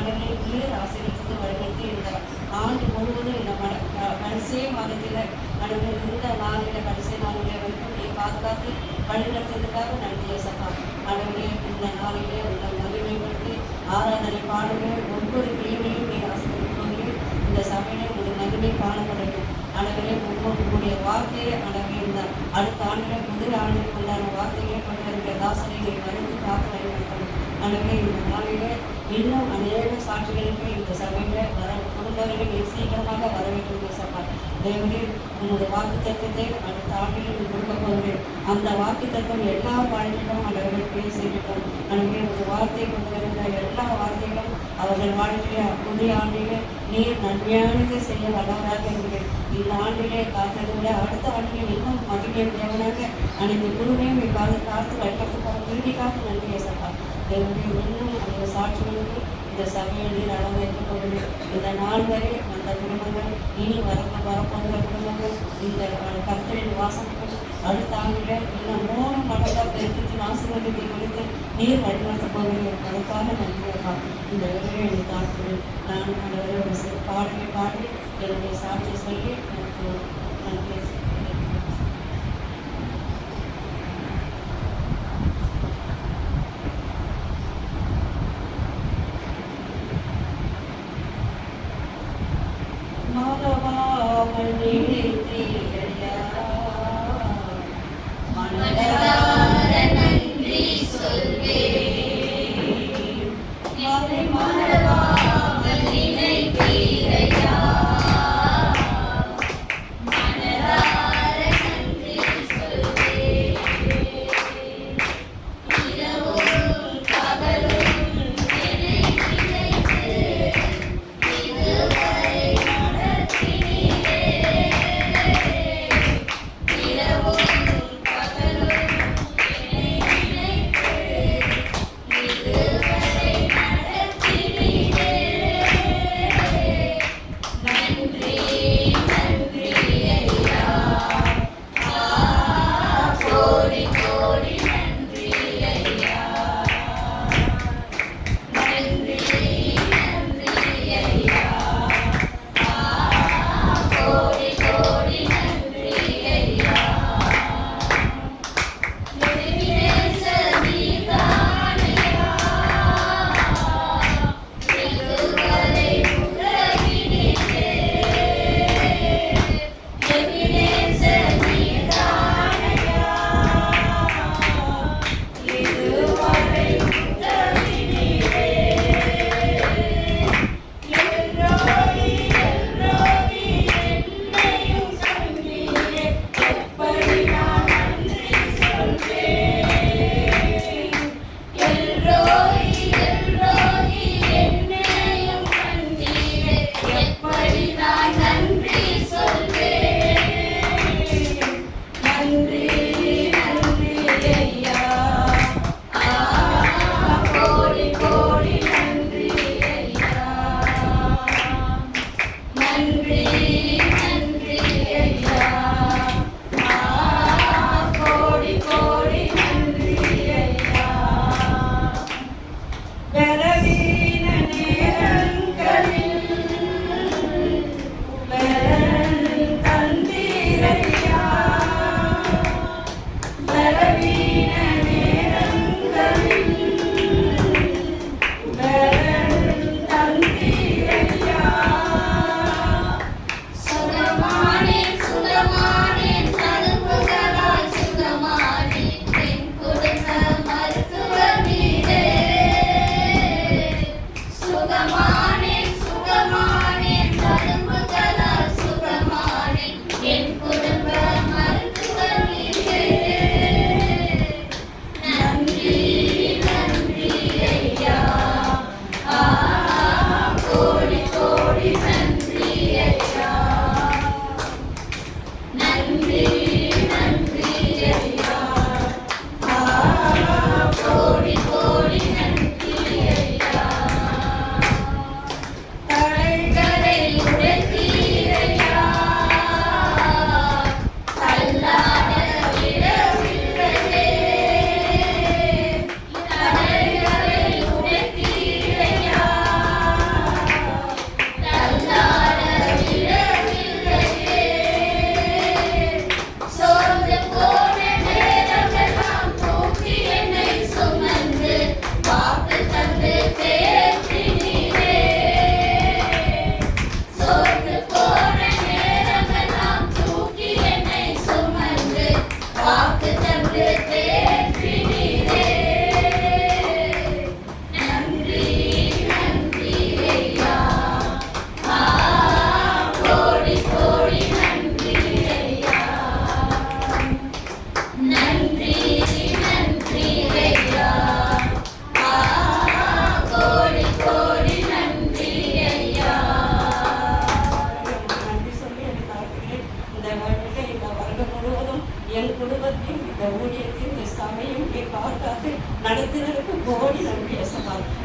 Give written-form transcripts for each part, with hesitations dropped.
ஆண்டவரை நீர் ஆசீர்வதித்து வழிநடத்தி இந்த ஆண்டு முழுவதும் இந்த கடைசி மாதத்தில் ஆண்டவரை இந்த நாளில் கடைசி நாளில் வரைக்கும் நீ பாதுகாத்து வழிநடத்துவதற்காக நன்றி ஏசப்பா. ஆண்டவரே இந்த நாளிலே உள்ள மகிமைப்படுத்தி ஆராதனை பாடுகள் ஒவ்வொரு பிள்ளைகளையும் நீ ஆசீர்வதிப்பவர்களே இந்த சபையிலே உங்களுடைய மகிமை காணப்படட்டும். ஆண்டவரே உங்களுடைய வார்த்தையை ஆண்டவரே இந்த அடுத்த ஆண்டில் முதல் ஆண்டுக்கு உண்டான வார்த்தைகளை கொண்டு வருகிற தாசனை நீ மறுத்து காத்து வழிநடத்தணும். ஆண்டவரே இந்த நாளிலே இன்னும் அநேக சாட்சிகளுக்கு இந்த சபையில் வர குடும்பங்களை சீக்கிரமாக வர வேண்டும் பேசப்பா. தேவனே உங்களுடைய வாக்கு தத்துவத்தை அடுத்த ஆண்டில் கொடுக்க போகிறேன். அந்த வாக்கு தத்துவம் எல்லா வாழ்க்கையிலும் அவர்கள் பேசியிருக்கோம். அங்கே ஒரு வார்த்தை கொண்டு வருகிற எல்லா வார்த்தைகளும் அவர்கள் வாழ்க்கையில புதிய ஆண்டிலே நீர் நன்மையானதை செய்ய வல்லவராக இருக்கிறேன். இந்த ஆண்டிலே காத்ததை விட அடுத்த ஆண்டிலே இன்னும் மகிழ்ச்சியை தேவனாக அனைத்து குழுவையும் காத்து வழிபடுத்த திருடிக்காக நன்றி ஏசப்பா. தேவனுடைய இன்னும் அந்த சாட்சிகளுக்கு இந்த சபையை நீர் அளவைத்துக் கொள்ளுங்கள். இந்த நாள் வரை அந்த குடும்பங்கள் இனி வரப்போகிற குடும்பங்கள் இந்த கர்த்தரின் வாசனைகள் அடுத்த ஆண்டில் இன்னும் 3 மடங்காக பெருக்கத்தின் ஆசீர்வாதத்தை கொடுத்து நீர் வழிநடத்தப் போகிறீர்கள். அதுக்காக நன்றியப்பா. இந்த வேலையை தாக்குகிறேன். நான் ஒரு பாடலை பாடி என்னுடைய சாட்சியை சொல்லி எனக்கு நன்றி.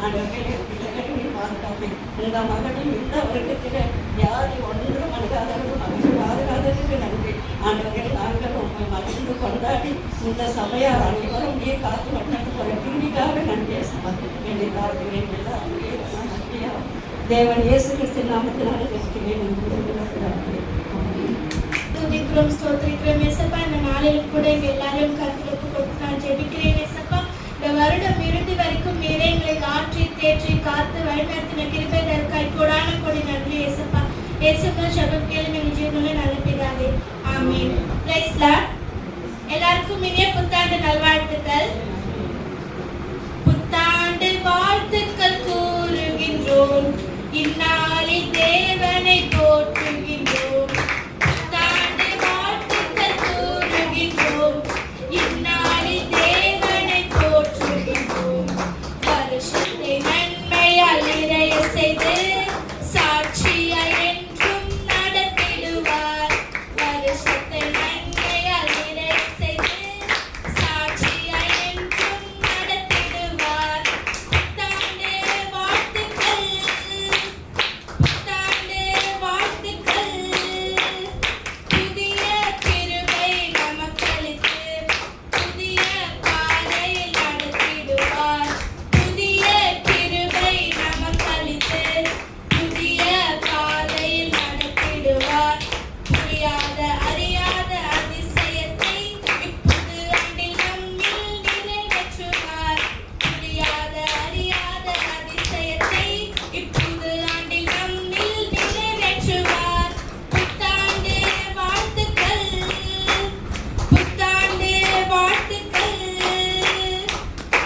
ஆண்டவர்களே பிள்ளைகளை பாதுகாத்து இந்த மகனும் இந்த வருடத்தில் வியாதி ஒன்றும் அணுகாதவரும் அவர்கள் பாதுகாததுக்கு நன்றி. ஆண்டவர்கள் நாங்கள் உண்மை மகிழ்ந்து கொண்டாடி இந்த சபையார் அனைவரும் நீ காத்து வண்ணத்து ஒரு கிருமிக்காக நன்றியை சமர்ப்பித்து என்னை காத்துகிறேன் நன்றியா தேவன் இயேசு கிறிஸ்து நாமத்தினால துதிக்கிறோம், ஸ்தோத்திரிக்கிறோம் ஏசப்பா. இந்த நாளில் கூட எங்க எல்லாரையும் கருத்துக்கு கொடுத்து நான் ஜெபிக்கிறேன் ஏசப்பா. இந்த வருடம் இறுதி வரைக்கும் நீரே எங்களை ஆற்றி தேற்றி காத்து வழிநடத்தின கிருபைதற்காய் கோடான கோடி நன்றி ஏசப்பா. ஏசப்பா ஜெபம் கேளுங்க எங்கள் ஜீவனுள்ள நல்ல பிதாவே. ஆமென். Praise Lord. எல்லாருக்கும் இனிய புத்தாண்டு நல்வாழ்த்துக்கள். புத்தாண்டு வாழ்த்துக்கள் கூறுகின்றோம், இந்நாளில் தேவனை போற்றுகின்றோம். புத்தாண்டு வாழ்த்துக்கள் கூறுகின்றோம், இந்நாளில் தேவனை போற்றுகின்றோம். வருஷத்தை நன்மையால் நிறைய செய்து சாட்சியாய் என்றும் நடத்திடுவார். வருஷத்தை நன்மையால் நிறைய செய்து சாட்சியாய் என்றும் நடத்திடுவார். புத்தாண்டு வாழ்த்துக்கள், புத்தாண்டு வாழ்த்துக்கள். புதிய கிருபை நமக்களித்து புதிய பாதையில் நடத்திடுவார். புதிய கிருபை நமக்களித்து புதிய பாதையில் நடத்திடுவார். புரியாத அறியாத அதிசயத்தை இப்புது ஆண்டில் நம்மில் நிறைவேற்றுவார். புரியாத அறியாத அதிசயத்தை இப்புது ஆண்டில் நம்மில் நிறைவேற்றுவார். புத்தாண்டு வாழ்த்துக்கள், புத்தாண்டு வாழ்த்துக்கள்.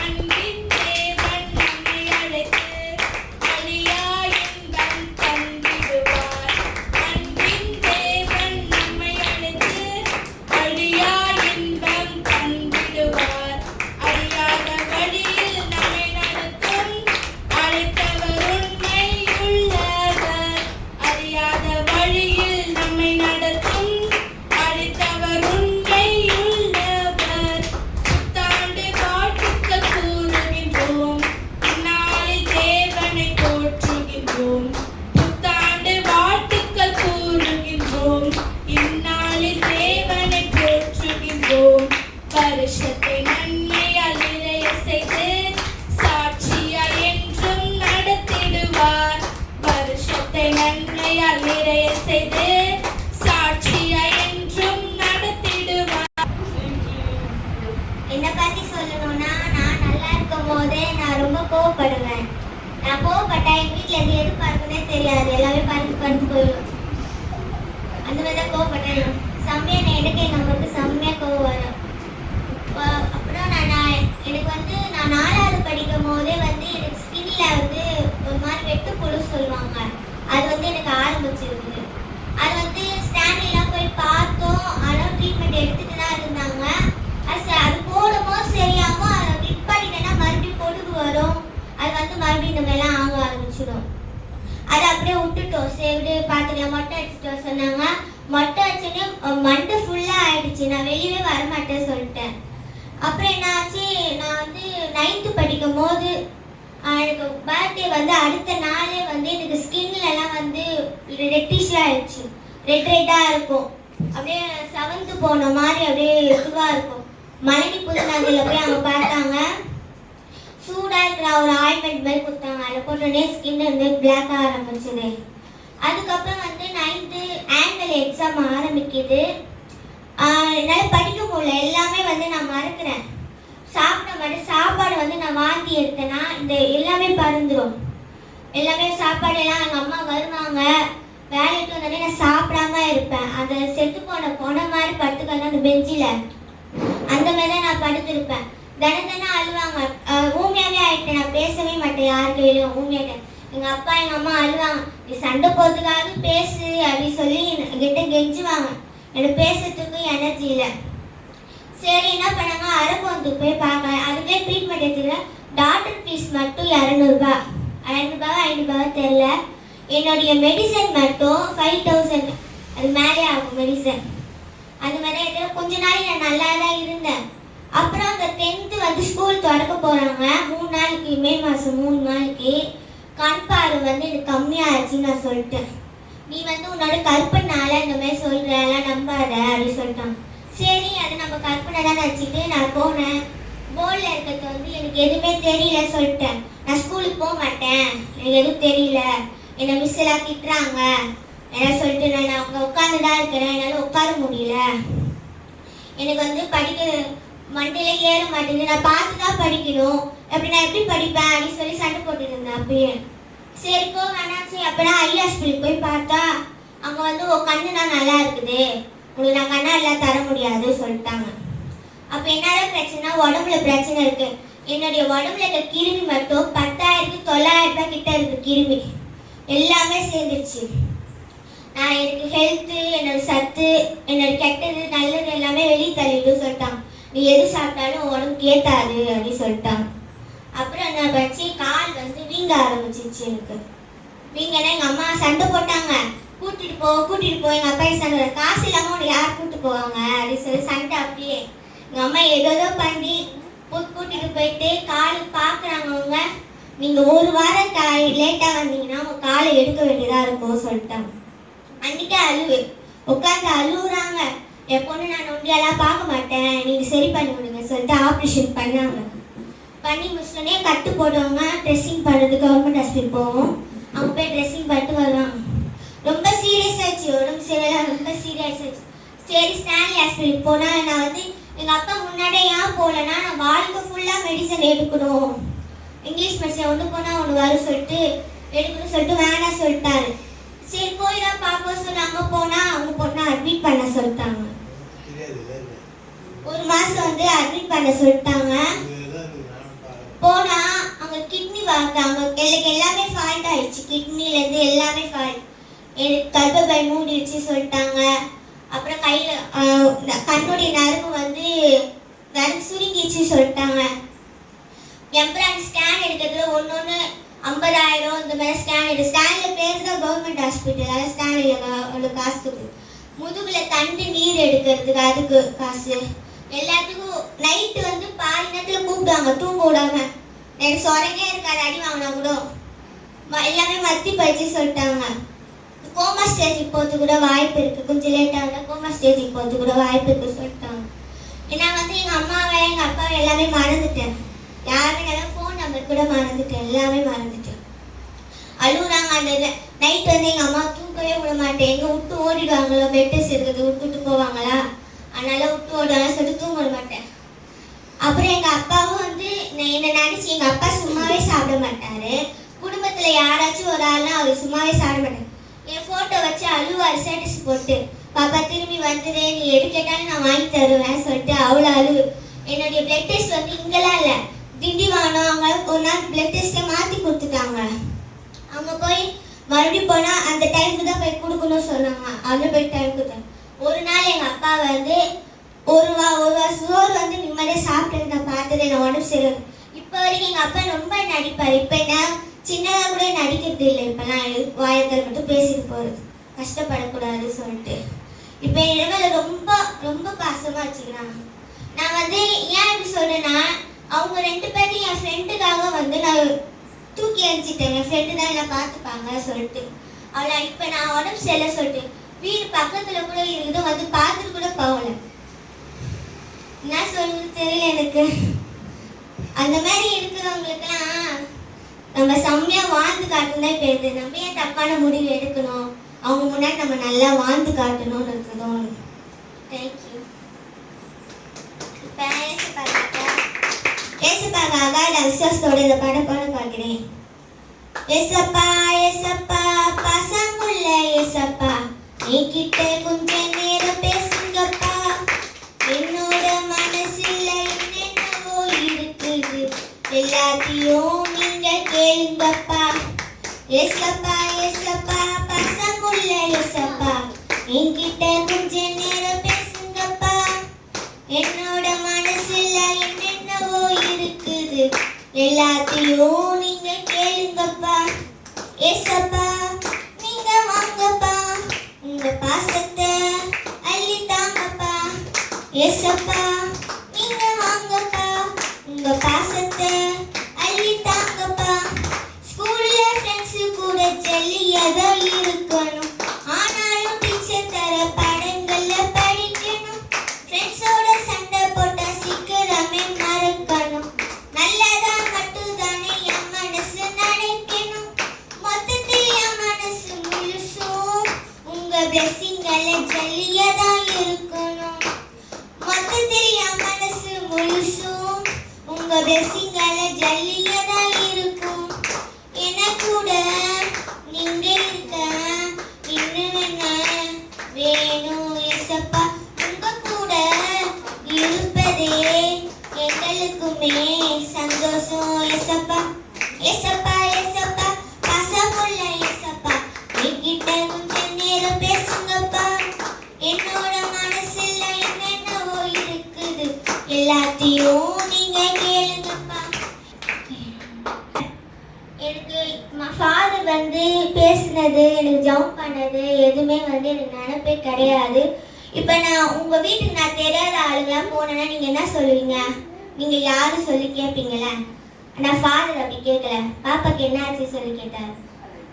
அன்பின் தேவன் நம்மை அழைத்து அழியா இன்பம் தந்திடுவார். அன்பின் தேவன் நம்மை அழைத்து அழியா இன்பம் தந்திடுவார். அறியாத வழியில் நம்மை நடத்தும் அழைத்தவர் உண்மை உள்ளவர். அறியாத வழியில் நம்மை நடத்தும் அழைத்தவர் உண்மை உள்ளவர். புத்தாண்டு வாழ்த்துக்கள் கூறுகின்றோம், இந்நாளில் தேவனை போற்றுகின்றோம். புத்தாண்டு வாழ்த்துக்கள் கூறுகின்றோம், இந்நாளில் தேவனை போற்றுகின்றோம். வருஷத்தை நன்மையால் நிறைய செய்து சாட்சியாய் என்றும் நடத்திடுவார். வருஷத்தை நன்மையால் நிறைய செய்து சாட்சியாய் என்றும் நடத்திடுவார். என்னை பத்தி சொல்லணும்னா, நான் நல்லா இருக்கும் போதே நான் ரொம்ப கோவப்படுவேன். நான் கோவப்பட்டா எங்கள் வீட்டில் எது எதிர்பார்க்குன்னே தெரியாது, எல்லாமே பார்த்து போயிடும். அந்த மாதிரி தான் கோவப்பட்டேன். செம்மையாக எனக்கு எங்கள் அம்மாவுக்கு செம்மையாக கோவம் வரும். அப்புறம் எனக்கு நான் 4வது படிக்கும் போதே எனக்கு ஸ்கின்ல ஒரு மாதிரி வெட்டுப்புழு சொல்லுவாங்க. அது எனக்கு ஆரம்பிச்சிருக்குது. அது ஸ்டாண்டிலாம் போய் பார்த்தோம், ஆனால் ட்ரீட்மெண்ட் எடுத்துட்டு தான் இருந்தாங்க. அது போடும்போது சரியாமோ அதை நிப்பாட்டிட்டேன்னா மறுபடியும் பொழுது வரும். அது மறுபடியும் இந்த மாதிரிலாம் ஆக ஆரம்பிச்சிடும். அதை அப்படியே விட்டுட்டோம். சரி பார்த்துக்கலாம், மொட்டை அடிச்சுட்டு சொன்னாங்க. மொட்டை அடிச்சோடனே மண்டை ஃபுல்லாக ஆயிடுச்சு. நான் வெளியவே வரமாட்டேன்னு சொல்லிட்டேன். அப்புறம் என்ன ஆச்சு, நான் 9th படிக்கும் போது எனக்கு பர்த்டே அடுத்த நாளே எனக்கு ஸ்கின்லலாம் ரெட்டிஷாக ஆயிடுச்சு. ரெட்டாக இருக்கும். அப்படியே 7th போன மாதிரி அப்படியே இதுவாக இருக்கும். மலடி புதுநகரில் போய் அவங்க பார்த்தாங்க. சூடாக இருக்கிற ஒரு ஆயில்மெண்ட் மாதிரி கொடுத்தாங்க. அதில் போட்டோடனே ஸ்கின் பிளாக் ஆரம்பிச்சுது. அதுக்கப்புறம் 9th ஆனுவல் எக்ஸாம் ஆரம்பிக்குது. என்னால் படிக்க முடியல. எல்லாமே நான் மறக்கிறேன். சாப்பிட மாட்டேன். சாப்பாடு நான் வாந்தி எடுத்தேன்னா இந்த எல்லாமே பறந்துடும். எல்லாமே சாப்பாடு எல்லாம் எங்கள் அம்மா வருவாங்க, வேலைக்கு வந்தோடனே நான் சாப்பிடாம இருப்பேன். அந்த செத்து போன மாதிரி படுத்துக்கணும் அந்த பெஞ்சில். அந்த மாதிரி தான் நான் படுத்திருப்பேன். தினம் அழுவாங்க. ஊமையாவே ஆகிட்டேன். நான் பேசவே மாட்டேன் யார் கையிலும். ஊமையாட்டேன். எங்கள் அப்பா எங்கள் அம்மா அழுவாங்க, நீ சண்டை போகிறதுக்காக பேசு அப்படின்னு சொல்லி என்கிட்ட கெஞ்சுவாங்க. எனக்கு பேசுறதுக்கு எனர்ஜி இல்லை. சரி என்ன பண்ணாங்க, அரக்கோணத்துக்கு போய் பார்க்க. அதுக்கே ட்ரீட்மெண்ட் எடுத்துக்கிறேன். டாக்டர் ஃபீஸ் மட்டும் 200 ரூபா, 500 ரூபா தெரில. என்னுடைய மெடிசன் மட்டும் 5000, அது மேலே ஆகும் மெடிசன். அது மாதிரி கொஞ்ச நாள் நான் நல்லா தான் இருந்தேன். அப்புறம் அந்த 10th வந்து ஸ்கூல் திறக்க போகிறாங்க 3 நாளைக்கு, மே மாதம் 3 நாளைக்கு. கண் பார்வை வந்து எனக்கு கம்மியாகிடுச்சின்னு நான் சொல்லிட்டேன். நீ வந்து உன்னோட கற்பனால இந்த மாதிரி சொல்கிற, எல்லாம் நம்பாத அப்படின்னு சொல்லிட்டான். சரி, அது நம்ம கற்பனை தான் நினச்சிட்டு நான் போனேன். போர்டில் இருக்கிறது வந்து எனக்கு எதுவுமே தெரியல சொல்லிட்டேன். நான் ஸ்கூலுக்கு போக மாட்டேன், எனக்கு எதுவும் தெரியல, என்னை மிஸ் எல்லாம் திட்டுறாங்க என்ன சொல்லிட்டு நான் அங்கே உட்காந்து தான் இருக்கிறேன், என்னால் உட்கார முடியல, எனக்கு வந்து படிக்க மண்டையில் ஏற மாட்டேங்குது, நான் பார்த்து தான் படிக்கணும், அப்படி நான் எப்படி படிப்பேன் அப்படின்னு சொல்லி சண்டை போட்டுட்டு இருந்தேன். அப்பயே சரி போ வேணாச்சு. அப்போனா ஐ ஹாஸ்பிட்டலுக்கு போய் பார்த்தா அங்கே வந்து உன் கண்ணு தான் நல்லா இருக்குது, உங்களுக்கு நான் கண்ணா எல்லாம் தர முடியாது சொல்லிட்டாங்க. அப்போ என்னடா பிரச்சனை, உடம்புல பிரச்சனை இருக்கு. என்னுடைய உடம்புல இருக்க கிருமி மட்டும் 10,900 ரூபாய் கிட்ட இருக்கு. கிருமி எல்லாமே சேர்ந்துருச்சு. நான் எனக்கு ஹெல்த்து, என்னோட சத்து, என்னோட கெட்டது நல்லது எல்லாமே வெளியே தள்ளிட்டு சொல்லிட்டாங்க. நீ எது சாப்பிட்டாலும் உடம்புக்கு ஏற்றாது அப்படின்னு சொல்லிட்டாங்க. அப்புறம் என்ன வச்சு கால் வந்து வீங்க ஆரம்பிச்சிச்சு. எனக்கு வீங்கன்னா எங்கள் அம்மா சண்டை போட்டாங்க, கூட்டிட்டு போ எங்கள் அப்பா சண்டை, காசு இல்லாமல் உனக்கு யார் கூப்பிட்டு போவாங்க அப்படின்னு சொல்லி சண்டை. அப்படியே எங்கள் அம்மா ஏதோ பண்ணி கூட்டிட்டு போயிட்டு கால் பார்க்குறாங்க. அவங்க நீங்கள் ஒரு வாரம் லேட்டாக வந்தீங்கன்னா உங்கள் காலை எடுக்க வேண்டியதாக இருக்கும் சொல்லிட்டாங்க. அன்றைக்கே அழுவு உட்காந்து அழுகுறாங்க. என் பொண்ணு நான் நொண்டியெல்லாம் பார்க்க மாட்டேன், நீங்கள் சரி பண்ணி விடுங்க சொல்லிட்டு ஆப்ரேஷன் பண்ணாங்க. பண்ணி முடிச்சோடனே கட்டு போடுவாங்க. ட்ரெஸ்ஸிங் பண்ணுறதுக்கு கவர்மெண்ட் ஹாஸ்பிட்டல் போவோம். அவங்க போய் ட்ரெஸ்ஸிங் பண்ணிட்டு வருவாங்க. ரொம்ப சீரியஸ் ஆச்சு, உடம்பு சரியில்லை, ரொம்ப சீரியஸ் ஆச்சு. சரி ஸ்டான்லி ஹாஸ்பிட்டலுக்கு போனால் நான் வந்து எங்கள் அப்பா முன்னாடியே ஏன் போகலன்னா, நான் வாழ்க்கை ஃபுல்லாக மெடிசன் எடுக்கணும், இங்கிலீஷ் மெடிசன் ஒன்று போனால் ஒன்று வரும் சொல்லிட்டு எடுக்கணும்னு சொல்லிட்டு வேணாம் சொல்லிட்டாரு. சரி போய் தான் பார்ப்போம் சொல்லி அங்கே போனால் அவங்க பொண்ணை அட்மிட் பண்ண சொல்லிட்டாங்க. 1 மாதம் வந்து அட்மிட் பண்ண சொல்லிட்டாங்க. போனால் அங்கே கிட்னி பார்த்தாங்க. எனக்கு எல்லாமே ஃபால்ட் ஆயிடுச்சு, கிட்னிலேருந்து எல்லாமே ஃபால்ட். எனக்கு கர்ப்பப்பை மூடிடுச்சு சொல்லிட்டாங்க. அப்புறம் கையில் கண்ணுடைய நரம்பு வந்து நரம்பு சுருங்கிச்சு சொல்லிட்டாங்க. எம்பரான் ஸ்கேன் எடுக்கிறதுல ஒன்று 50,000 இந்த மாதிரி ஸ்கேன் ஸ்கேனில் பேர் தான் கவர்மெண்ட் ஹாஸ்பிட்டல், அதாவது ஸ்கேனில் அவ்வளோ காசுக்கு. முதுகில் தண்டு நீர் எடுக்கிறதுக்கு அதுக்கு காசு. எல்லாத்துக்கும் நைட்டு வந்து பாதி நேரத்தில் கூப்பிடுவாங்க தூங்க விடாம. எனக்கு சொரங்கே இருக்காது, அடி வாங்கினா கூட எல்லாமே மத்தி பயிற்சி சொல்லிட்டாங்க. கோமா ஸ்டேஜுக்கு போகிறது கூட வாய்ப்பு இருக்குது, கொஞ்சம் லேட்டாக இருந்தால் கோமா ஸ்டேஜுக்கு போகிறது கூட வாய்ப்பு இருக்குது சொல்லிட்டாங்க. நான் வந்து எங்கள் அம்மாவை எங்கள் அப்பாவை எல்லாமே மறந்துட்டேன். யாருமே எல்லாம் ஃபோன் நம்பர் கூட மறந்துட்டேன், எல்லாமே மறந்துட்டேன். அழுகுறாங்க. அந்த நைட் வந்து எங்கள் அம்மா தூக்கவே விட மாட்டேன், எங்கே விட்டு ஓடிடுவாங்களோ, பெட்டஸ் இருக்கிறது விட்டுட்டு போவாங்களா, அதனால விட்டு ஓடுவாங்க சொல்லிட்டு தூங்க விட மாட்டேன். அப்புறம் எங்கள் அப்பாவும் வந்து என்னை நினச்சி, எங்கள் அப்பா சும்மாவே சாப்பிட மாட்டார், குடும்பத்தில் யாராச்சும் ஒரு ஆள்னா அவர் சும்மாவே சாப்பிட மாட்டார். என் ஃபோட்டோ வச்சு அழுவார் ஸ்டேட்டஸ் போட்டு, பாப்பா திரும்பி வந்ததே, நீ எது கேட்டாலும் நான் வாங்கி தருவேன் சொல்லிட்டு அவ்வளோ அழுவு. என்னுடைய பிளட் டெஸ்ட் வந்து இங்கெல்லாம் இல்லை, திண்டிவனம், அவங்க ஒரு நாள் பிளட் டெஸ்ட்டை மாற்றி கொடுத்துட்டாங்க. அவங்க போய் மறுபடியும் போனால் அந்த டைமுக்கு தான் போய் கொடுக்கணும்னு சொன்னாங்க. அங்கே போய் டைம் கொடுத்தாங்க. ஒரு நாள் எங்கள் அப்பா வந்து ஒரு சோறு வந்து நிம்மதியாக சாப்பிட்டு நான் பார்த்தது, நான் உடம்பு சரி. இப்போ வரைக்கும் எங்கள் அப்பா ரொம்ப நடிப்பார். இப்போ என்ன சின்னதாக கூட நடிக்கிறது இல்லை, இப்போலாம் வாயத்தில் மட்டும் பேசிட்டு போகிறது, கஷ்டப்படக்கூடாது சொல்லிட்டு. இப்போ என் மேலே ரொம்ப ரொம்ப பாசமாக வச்சுக்கிறாங்க. நான் வந்து ஏன் இப்படி சொல்கிறேன்னா, அவங்க 2 பேரும் என் ஃப்ரெண்டுக்காக வந்து நான் தூக்கி அடிச்சிட்டேன். என் ஃப்ரெண்டு தான் என்னை பார்த்துப்பாங்க சொல்லிட்டு. அவளை இப்போ நான் உடம்பு சரியில்லை சொல்லிட்டு வீடு பக்கத்தில் கூட இருக்குது, வந்து பார்த்துட்டு கூட போகல. என்ன சொல்றது தெரியல எனக்கு. அந்த மாதிரி இருக்கிறவங்களுக்குலாம் நம்ம செம்மையாக வாழ்ந்து காட்டணும் போயிடுது. நம்ம ஏன் தப்பான முடிவு எடுக்கணும், அவங்க முன்னாடி நம்ம நல்லா வாழ்ந்து காட்டணும்னு இருக்குதோன்னு. தேங்க்யூ. இப்போ ஏசப்பாக்காக நான் விசுவாசத்தோட இந்த பாட பார்க்கிறேன். ஏசப்பா ஏசப்பா பசங்குள்ள ஏசப்பா, என்கிட்ட கொஞ்ச நேரம் பேசுங்கப்பா, என்னோட மனசுல என்னென்னவோ இருக்குது, எல்லாத்தையும் நீங்க கேளுங்கப்பா. ஏசப்பா ஏசப்பா பசங்குள்ள ஏசப்பா, என்கிட்ட கொஞ்ச நேரம் பேசுங்கப்பா, என்னோட மனசுல என்னென்னவோ இருக்குது, எல்லாத்தையும் நீங்க கேளுங்கப்பா. ஏசப்பா நீங்க வாங்கப்பா, உங்க பாசத்தை அள்ளி தாங்கப்பா. ஏசப்பா நீங்க வாங்க blessingல ஜல்லியதா இருக்கணும். மொத்த தெரியா மனசு முழுசும் உங்க blessingல ஜல்லியதா இருக்கும். எனக்கு கூட நீங்க இருக்க இன்னும் என்ன வேணும் ஏசப்பா. உங்க கூட இருப்பதே எங்களுக்குமே சந்தோஷம் ஏசப்பா. ஏசப்பா ஏசப்பா பாசமுள்ள ஏசப்பா, என்கிட்ட கொஞ்ச நேரம் பேசுங்கப்பா. என்னோட மனசுல என்னென்னவோ இருக்குது, எல்லாத்தையும் நீங்க கேளுங்கப்பா. எனக்கு ஃபாதர் வந்து பேசுனது, எனக்கு ஜம்ப் பண்ணது எதுவுமே வந்து எனக்கு நினைப்பே கிடையாது. இப்போ நான் உங்கள் வீட்டுக்கு நான் தெரியாத ஆளுங்களாம் போனேன்னா நீங்கள் என்ன சொல்லுவீங்க? நீங்கள் யாரும் சொல்லி கேட்பீங்களே. நான் ஃபாதர் அப்படி கேட்கல, பாப்பாக்கு என்ன ஆச்சு சொல்லி கேட்டார்.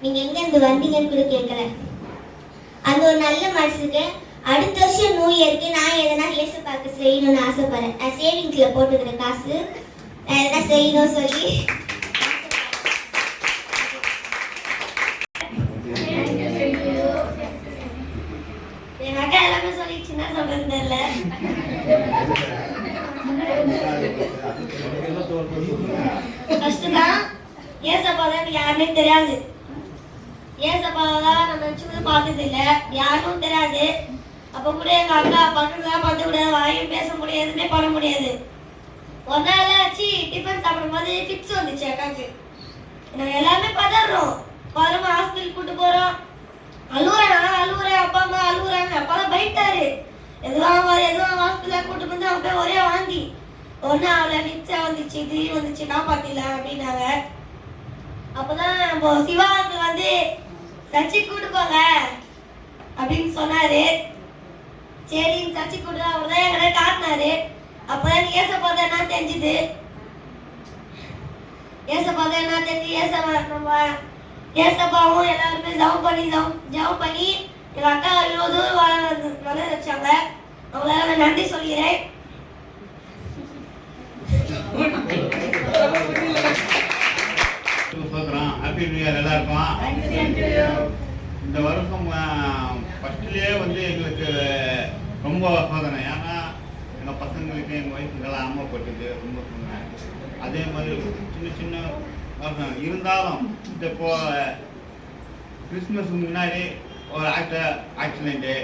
நீங்கள் எங்கேருந்து வந்தீங்கன்னு கூட கேட்கல. அந்த ஒரு நல்ல மனசுக்கு அடுத்த வருஷம் நியூ இயருக்கு நான் எதனா ஏசப்பாக்கு செய்யணும்னு ஆசைப்படுறேன். நான் சேவிங்ஸில் போட்டுக்கிற காசு நான் எதனா செய்யணும் சொல்லி எங்க அக்கா எல்லாமே சொல்லிச்சுன்னா சொல்றது தெரியல. கஷ்டம்தான். ஏசப்பா தான் எனக்கு யாருமே தெரியாது. ஏசப்பாதான் நம்ம நினைச்சு பார்த்தது இல்லை, யாரும் தெரியாது. அப்ப கூட எங்க அக்கா பக்கத்துல பார்த்து கூட வாயும் பேச முடியாது, எதுவுமே பண்ண முடியாது. ஒரு நாள் ஆச்சு டிஃபன் சாப்பிடும் போது ஃபிக்ஸ் வந்துச்சு அக்காக்கு. நாங்க எல்லாமே பதறோம். பதறமா ஹாஸ்பிட்டல் கூட்டு போறோம். அழுவுறேன், அப்பா அம்மா அழுவுறாங்க. அப்பாதான் போயிட்டாரு. எதுவும் ஹாஸ்பிட்டல கூட்டு வந்து அவங்க போய் ஒரே வாந்தி. ஒன்னு அவளை மிச்சா வந்துச்சு, திடீர் வந்துச்சு, காப்பாத்திடலாம் அப்படின்னாங்க. அப்பதான் நம்ம சிவாவுக்கு வந்து சர்ச்சை கூட்டு போங்க அப்படின்னு சொன்னாரு. சரி சர்ச்சை கூட்டு அவர் தான் எங்களை காட்டினாரு. அப்பதான் ஏசப்பா தான் என்ன தெரிஞ்சுது. ஏசப்பாவும் எல்லாருமே ஜவம் பண்ணி எங்க அக்கா இவ்வளவு தூரம் வளர வச்சாங்க. அவங்களால நான் நன்றி சொல்கிறேன். ஹாப்பி நியூ இயர் எல்லாருக்கும். இந்த வருஷம் ஃபர்ஸ்ட்லேயே வந்து எங்களுக்கு ரொம்ப சோதனை. ஏன்னா எங்கள் பசங்களுக்கு எங்கள் ஒய்ஃபுக்கெல்லாம் அம்மாப்பட்டது ரொம்ப சோதனை. அதே மாதிரி சின்ன சின்ன வருஷம் இருந்தாலும் இந்த இப்போ கிறிஸ்மஸுக்கு முன்னாடி ஒரு ஆக்சிடென்ட்டு,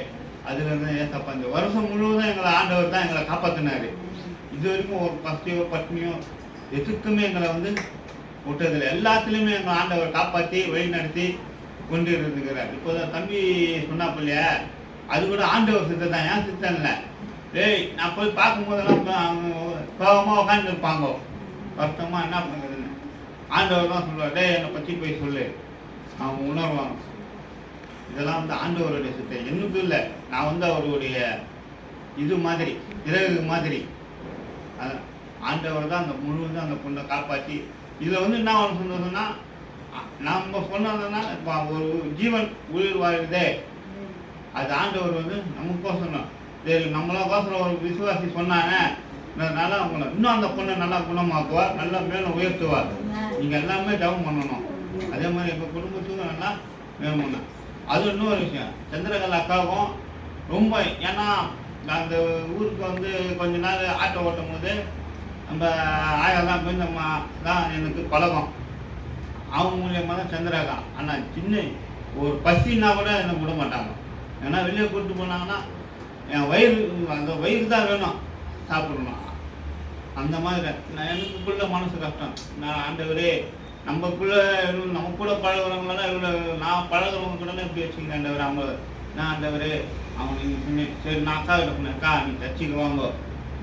அதுலேருந்து ஏசப்பா இந்த வருஷம் முழுவதும் எங்களை ஆண்டவர் தான் எங்களை காப்பாற்றினார். இது வரைக்கும் ஒரு பஸ்டியோ பட்னியோ எதுக்குமே எங்களை வந்து விட்டதில்லை. எல்லாத்துலேயுமே எங்கள் ஆண்டவர் காப்பாற்றி வழி நடத்தி கொண்டு இருந்துக்கிறார். இப்போதான் தம்பி சொன்னாப்பில்லையா, அது கூட ஆண்டவர் சித்தம் தான், ஏன் சித்தம் இல்லை. டேய் நான் போய் பார்க்கும்போதெல்லாம் கோபமாக உட்காந்து இருப்பாங்க, வருத்தமாக என்ன பண்ணுறதுன்னு. ஆண்டவர் தான் சொல்லுவார், டேய் என்னை பற்றி போய் சொல்லு, அவங்க உணர்வாங்க. இதெல்லாம் வந்து ஆண்டவருடைய சித்தம், என்னுக்கு இல்லை. நான் வந்து அவருடைய இது மாதிரி இறகு மாதிரி. ஆண்டவர் தான் அந்த முழுவதும் அந்த பொண்ணை காப்பாற்றி. இதில் வந்து என்ன ஒன்று சொன்னதுன்னா, நம்ம சொன்னதுன்னா இப்போ ஒரு ஜீவன் உயிர் வாழ்தே, அது ஆண்டவர் வந்து நமக்கோசரம். சரி நம்மளோக்கோசரம் ஒரு விசுவாசி சொன்னானே, நல்லா அவங்கள இன்னும் அந்த பொண்ணை நல்லா குணமாக்குவார், நல்லா மேலும் உயர்த்துவார். நீங்கள் எல்லாமே ஜபம் பண்ணணும். அதே மாதிரி எங்கள் குடும்பத்துக்கும் நல்லா மேலும் பண்ணேன். அது இன்னொரு விஷயம், சந்திரகலா அக்காவும் ரொம்ப, ஏன்னா அந்த ஊருக்கு வந்து கொஞ்ச நாள் ஆட்டோ ஓட்டும் போது நம்ம ஆயெல்லாம் கொஞ்சம் தான் எனக்கு பழகம். அவங்க மூலியமாக தான் சந்திரகா. ஆனால் சின்ன ஒரு பசின்னா கூட என்னை விட மாட்டாங்க. ஏன்னா வெளியே கூப்பிட்டு போனாங்கன்னா என் வயிறு, அந்த வயிறு தான் வேணும் சாப்பிடணும். அந்த மாதிரி நான் எனக்குள்ள மனசு கஷ்டம். நான் ஆண்டவரே நமக்குள்ள கூட பழகிறவங்களெல்லாம் இவ்வளோ, நான் பழகிறவங்க கூட இப்படி வச்சுக்கிறேன் ஆண்டவர். அவங்க நான் ஆண்டவரே அவங்க நீங்கள் சொன்னேன். சரி நான் அக்கா கிட்ட சொன்னேன், அக்கா நீ தச்சுக்கு வாங்க,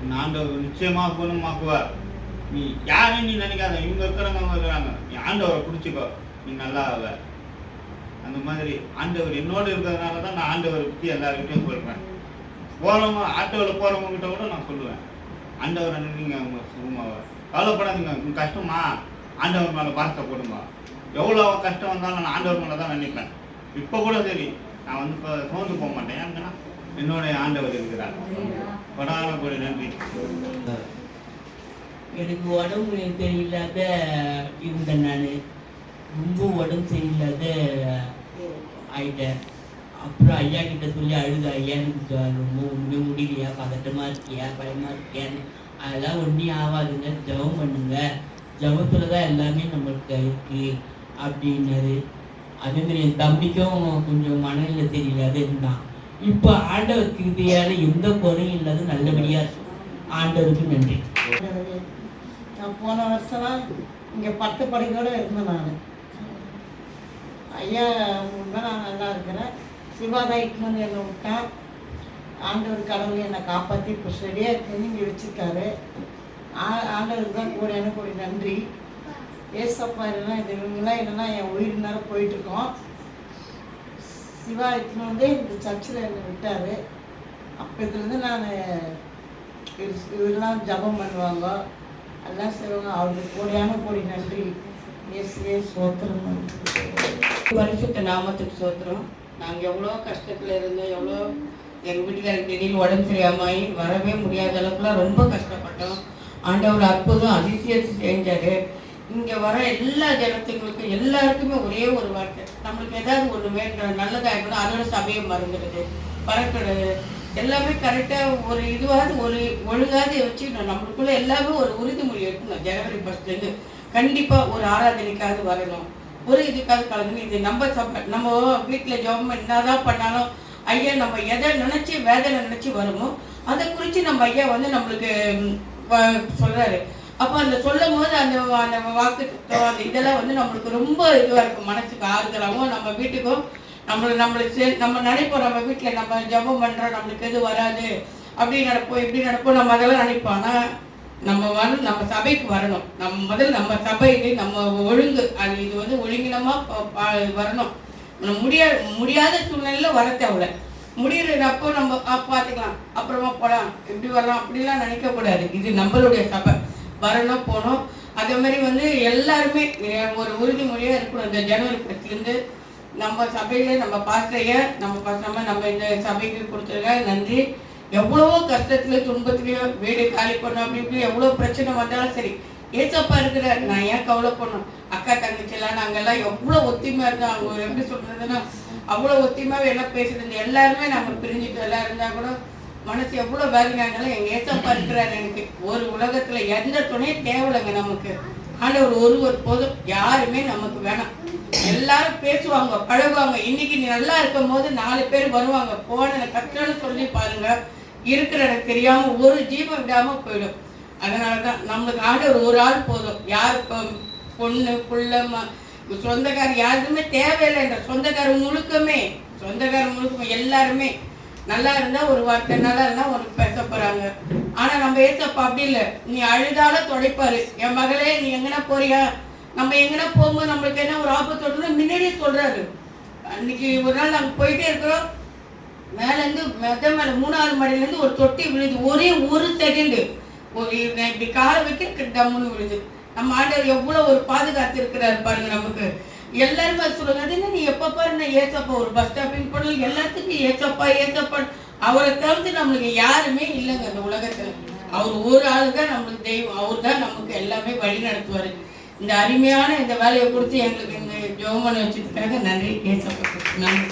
நான் ஆண்டவர் நிச்சயமாக குணமாக்குவார். நீ யாரையும் நீ நினைக்காத, இவங்க இருக்கிறவங்க இருக்கிறாங்க, நீ ஆண்டவரை பிடிச்சிக்கோ, நீ நல்லா ஆவ. அந்த மாதிரி ஆண்டவர் என்னோடு இருக்கிறதுனால தான் நான் ஆண்டவரை பற்றி எல்லாருக்கிட்டையும் சொல்கிறேன். போகிறவங்க ஆட்டோவில் போகிறவங்ககிட்ட கூட நான் சொல்லுவேன், ஆண்டவரை நினைங்க, அவங்க சுகமாக கவலைப்படாதீங்க. உங்க கஷ்டமா ஆண்டவர் மேலே பாரத்தை போடுங்க. எவ்வளோ கஷ்டம் வந்தாலும் நான் ஆண்டவர் மேலே தான் நினைப்பேன். இப்போ கூட சரி, நான் வந்து இப்போ சோர்ந்து போக மாட்டேன். ஏன்னா என்னுடைய ஆண்டவர் இருக்கிறார். கொடான கூட நன்றி. எனக்கு உடம்பு சரியில்லாத இருந்தேன். நான் ரொம்ப உடம்பு சரியில்லாத ஆயிட்டேன். அப்புறம் ஐயா கிட்ட சொல்லி அழுது, ஐயா எனக்கு ரொம்ப ஒன்றுமே முடியலையா, பதட்டமாக இருக்கியா, பயமாக இருக்கியான்னு. அதெல்லாம் ஒன்றும் ஆகாதுங்க, ஜெபம் பண்ணுங்க, ஜெபத்தில் தான் எல்லாமே நம்மளுக்கு இருக்குது அப்படின்னாரு. அதேமாதிரி என் தம்பிக்கும் கொஞ்சம் மனநிலை தெரியல இருந்தான். இப்போ ஆண்டவர் கிருபையால் எந்த குறையும் இல்லாத நல்லபடியாக இருக்கும். ஆண்டவருக்கு நன்றி. நான் போன வருஷம்லாம் இங்கே 10 படிக்கோடு இருந்தேன். நான் ஐயா தான் நான் நல்லா இருக்கிறேன். சிவாதாயிட்டு வந்து என்னை விட்டேன். ஆண்டவர் கடவுள் என்னை காப்பாற்றி இப்போ ரெடியாக இருக்குன்னு இங்கே வச்சுருக்காரு. ஆண்டவருக்கு தான் கோடி நன்றி. ஏசப்பா இல்லைன்னா இது இவங்கெல்லாம் இல்லைன்னா என் உயிர் நேரம் போயிட்டுருக்கோம். சிவா இட்டுன்னு வந்து இந்த சர்ச்சில் என்னை விட்டார். அப்போ இதுலேருந்து நான் இவரெல்லாம் ஜபம் பண்ணுவாங்க, எல்லாம் செய்வாங்க. அவருக்கு கோடி நன்றி. இயேசுவே சோத்திரம். பரிசுத்த நாமத்துக்கு சோத்திரம். நாங்கள் எவ்வளோ கஷ்டத்தில் இருந்தோம், எவ்வளோ எங்கள் வீட்டுக்காரருக்கு திடீர்னு உடம்பு சரியாமாயி வரவே முடியாத அளவுக்குலாம் ரொம்ப கஷ்டப்பட்டோம். ஆண்டவர் அற்புதம் அதிசயத்தை செஞ்சார். இங்கே வர எல்லா ஜனத்துங்களுக்கும் எல்லாருக்குமே ஒரே ஒரு வார்த்தை, நம்மளுக்கு ஏதாவது ஒன்று வேண்டும், நல்லதாக இருக்கணும், அதோட சபையை மறந்துடுது, பறக்கிறது எல்லாமே கரெக்டாக ஒரு இதுவாவது ஒரு ஒழுங்காவது வச்சுக்கணும். நம்மளுக்குள்ள எல்லாமே ஒரு உறுதிமொழி இருக்கணும். ஜனவரி 1 கண்டிப்பாக ஒரு ஆராதனைக்காவது வரணும், ஒரு இதுக்காவது கலந்துன்னு. இது நம்ம நம்ம வீட்டில் ஜெபம் என்னதான் பண்ணாலும் ஐயா நம்ம எதை நினச்சி வேதனை நினச்சி வருமோ அதை குறித்து நம்ம ஐயா வந்து நம்மளுக்கு சொல்கிறாரு. அப்போ அந்த சொல்லும் போது அந்த வாக்கு அந்த இதெல்லாம் வந்து நம்மளுக்கு ரொம்ப இதுவாக இருக்கும், மனசுக்கு ஆறுதலாகவும் நம்ம வீட்டுக்கும் நம்ம நினைப்போம். நம்ம வீட்டில் நம்ம ஜபம் பண்ணுறோம், நம்மளுக்கு எது வராது, அப்படி நடப்போம் இப்படி நடப்போம், நம்ம அதெல்லாம் நினைப்போம். ஆனால் நம்ம சபைக்கு வரணும். முதல்ல நம்ம சபைக்கு நம்ம ஒழுங்கு அது இது வந்து ஒழுங்கினமாக வரணும். முடியாத சூழ்நிலையில் வர தேவையில்ல. முடியறப்போ நம்ம பார்த்துக்கலாம், அப்புறமா போகலாம், எப்படி வரலாம் அப்படிலாம் நினைக்கக்கூடாது. இது நம்மளுடைய சபை, வரணும் போகணும். அதே மாதிரி வந்து எல்லாருமே ஒரு உறுதிமொழியாக இருக்கணும். இந்த ஜனவரி 10 நம்ம சபையில் நம்ம பாஸ்டரைய நம்ம இந்த சபைக்கு கொடுத்துருக்க நன்றி. எவ்வளவோ கஷ்டத்தில் துன்பத்துலேயும் வீடு காலி பண்ணோம், அப்படி இப்படி எவ்வளோ பிரச்சனை வந்தாலும் சரி, ஏசப்பா இருக்கிற நான் ஏன் கவலை பண்ணோம். அக்கா தங்கச்சிலாம் நாங்கள்லாம் எவ்வளோ ஒத்திமையாக இருந்தோம். அவங்க எப்படி சொல்கிறதுன்னா அவ்வளோ ஒத்திமையாக எல்லாம் பேசுறது. எல்லாருமே நம்ம பிரிஞ்சுட்டு எல்லாம் இருந்தால் கூட மனசு எவ்வளோ வேதனையானாலும் எங்கள் ஏசப்பா இருக்கிறாரு. எனக்கு ஒரு உலகத்தில் எந்த துணையும் தேவையில்லைங்க. நமக்கு ஆண்டவர் ஒருவர் போதும், யாருமே நமக்கு வேணாம். எல்லாரும் பேசுவாங்க, பழகுவாங்க. இன்னைக்கு நீ நல்லா இருக்கும் போது 4 பேர் வருவாங்க, போன கஷ்டம்னு சொல்லி பாருங்க, இருக்கிற எனக்கு தெரியாம ஒரு ஜீவம் விடாம போயிடும். அதனாலதான் நம்மளுக்கு ஆண்டவர் ஒரு ஆள் போதும். யார் பொண்ணு புள்ள சொந்தக்காரர் யாருக்குமே தேவையில்லை. என்ற சொந்தக்காரர் முழுக்கமே எல்லாருமே நல்லா இருந்தா ஒரு வார்த்தை, நல்லா இருந்தா ஒரு பேச போறாங்க. ஆனா நம்ம ஏசப்பா அப்படி இல்லை. நீ அழுதாலும் தொடைப்பாரு. என் மகளே நீ எங்கன்னா போறியா, நம்ம எங்கன்னா போகும்போது நம்மளுக்கு என்ன ஒரு ஆபத்து வருதுன்னு முன்னாடியே சொல்றாரு. அன்னைக்கு ஒரு நாள் நாங்கள் போயிட்டே இருக்கிறோம், மேலேருந்து மேலே 3வது மாடியிலேருந்து ஒரு தொட்டி விழுது. ஒரே ஒரு செகண்டு இப்படி காலை வைக்க டம்முன்னு விழுது. நம்ம ஆண்டவர் எவ்வளோ ஒரு பாதுகாத்து இருக்கிறாரு பாருங்க. நமக்கு எல்லாருமே சொல்லுங்க, அது என்ன நீ எப்போ பாரு ஏசப்பா ஒரு பஸ் ஸ்டாப்பிங் பண்ணல, எல்லாத்துக்கும் ஏசப்பா அவரை தவிர்த்து நம்மளுக்கு யாருமே இல்லைங்க அந்த உலகத்தில். அவர் ஒரு ஆள் தான் நம்மளுக்கு தெய்வம். அவர் தான் நமக்கு எல்லாமே வழி நடத்துவார். இந்த அருமையான இந்த வேலையை கொடுத்து எங்களுக்கு இந்த ஜோமனை வச்சதுக்காக நன்றி ஏசப்பா. நன்றி.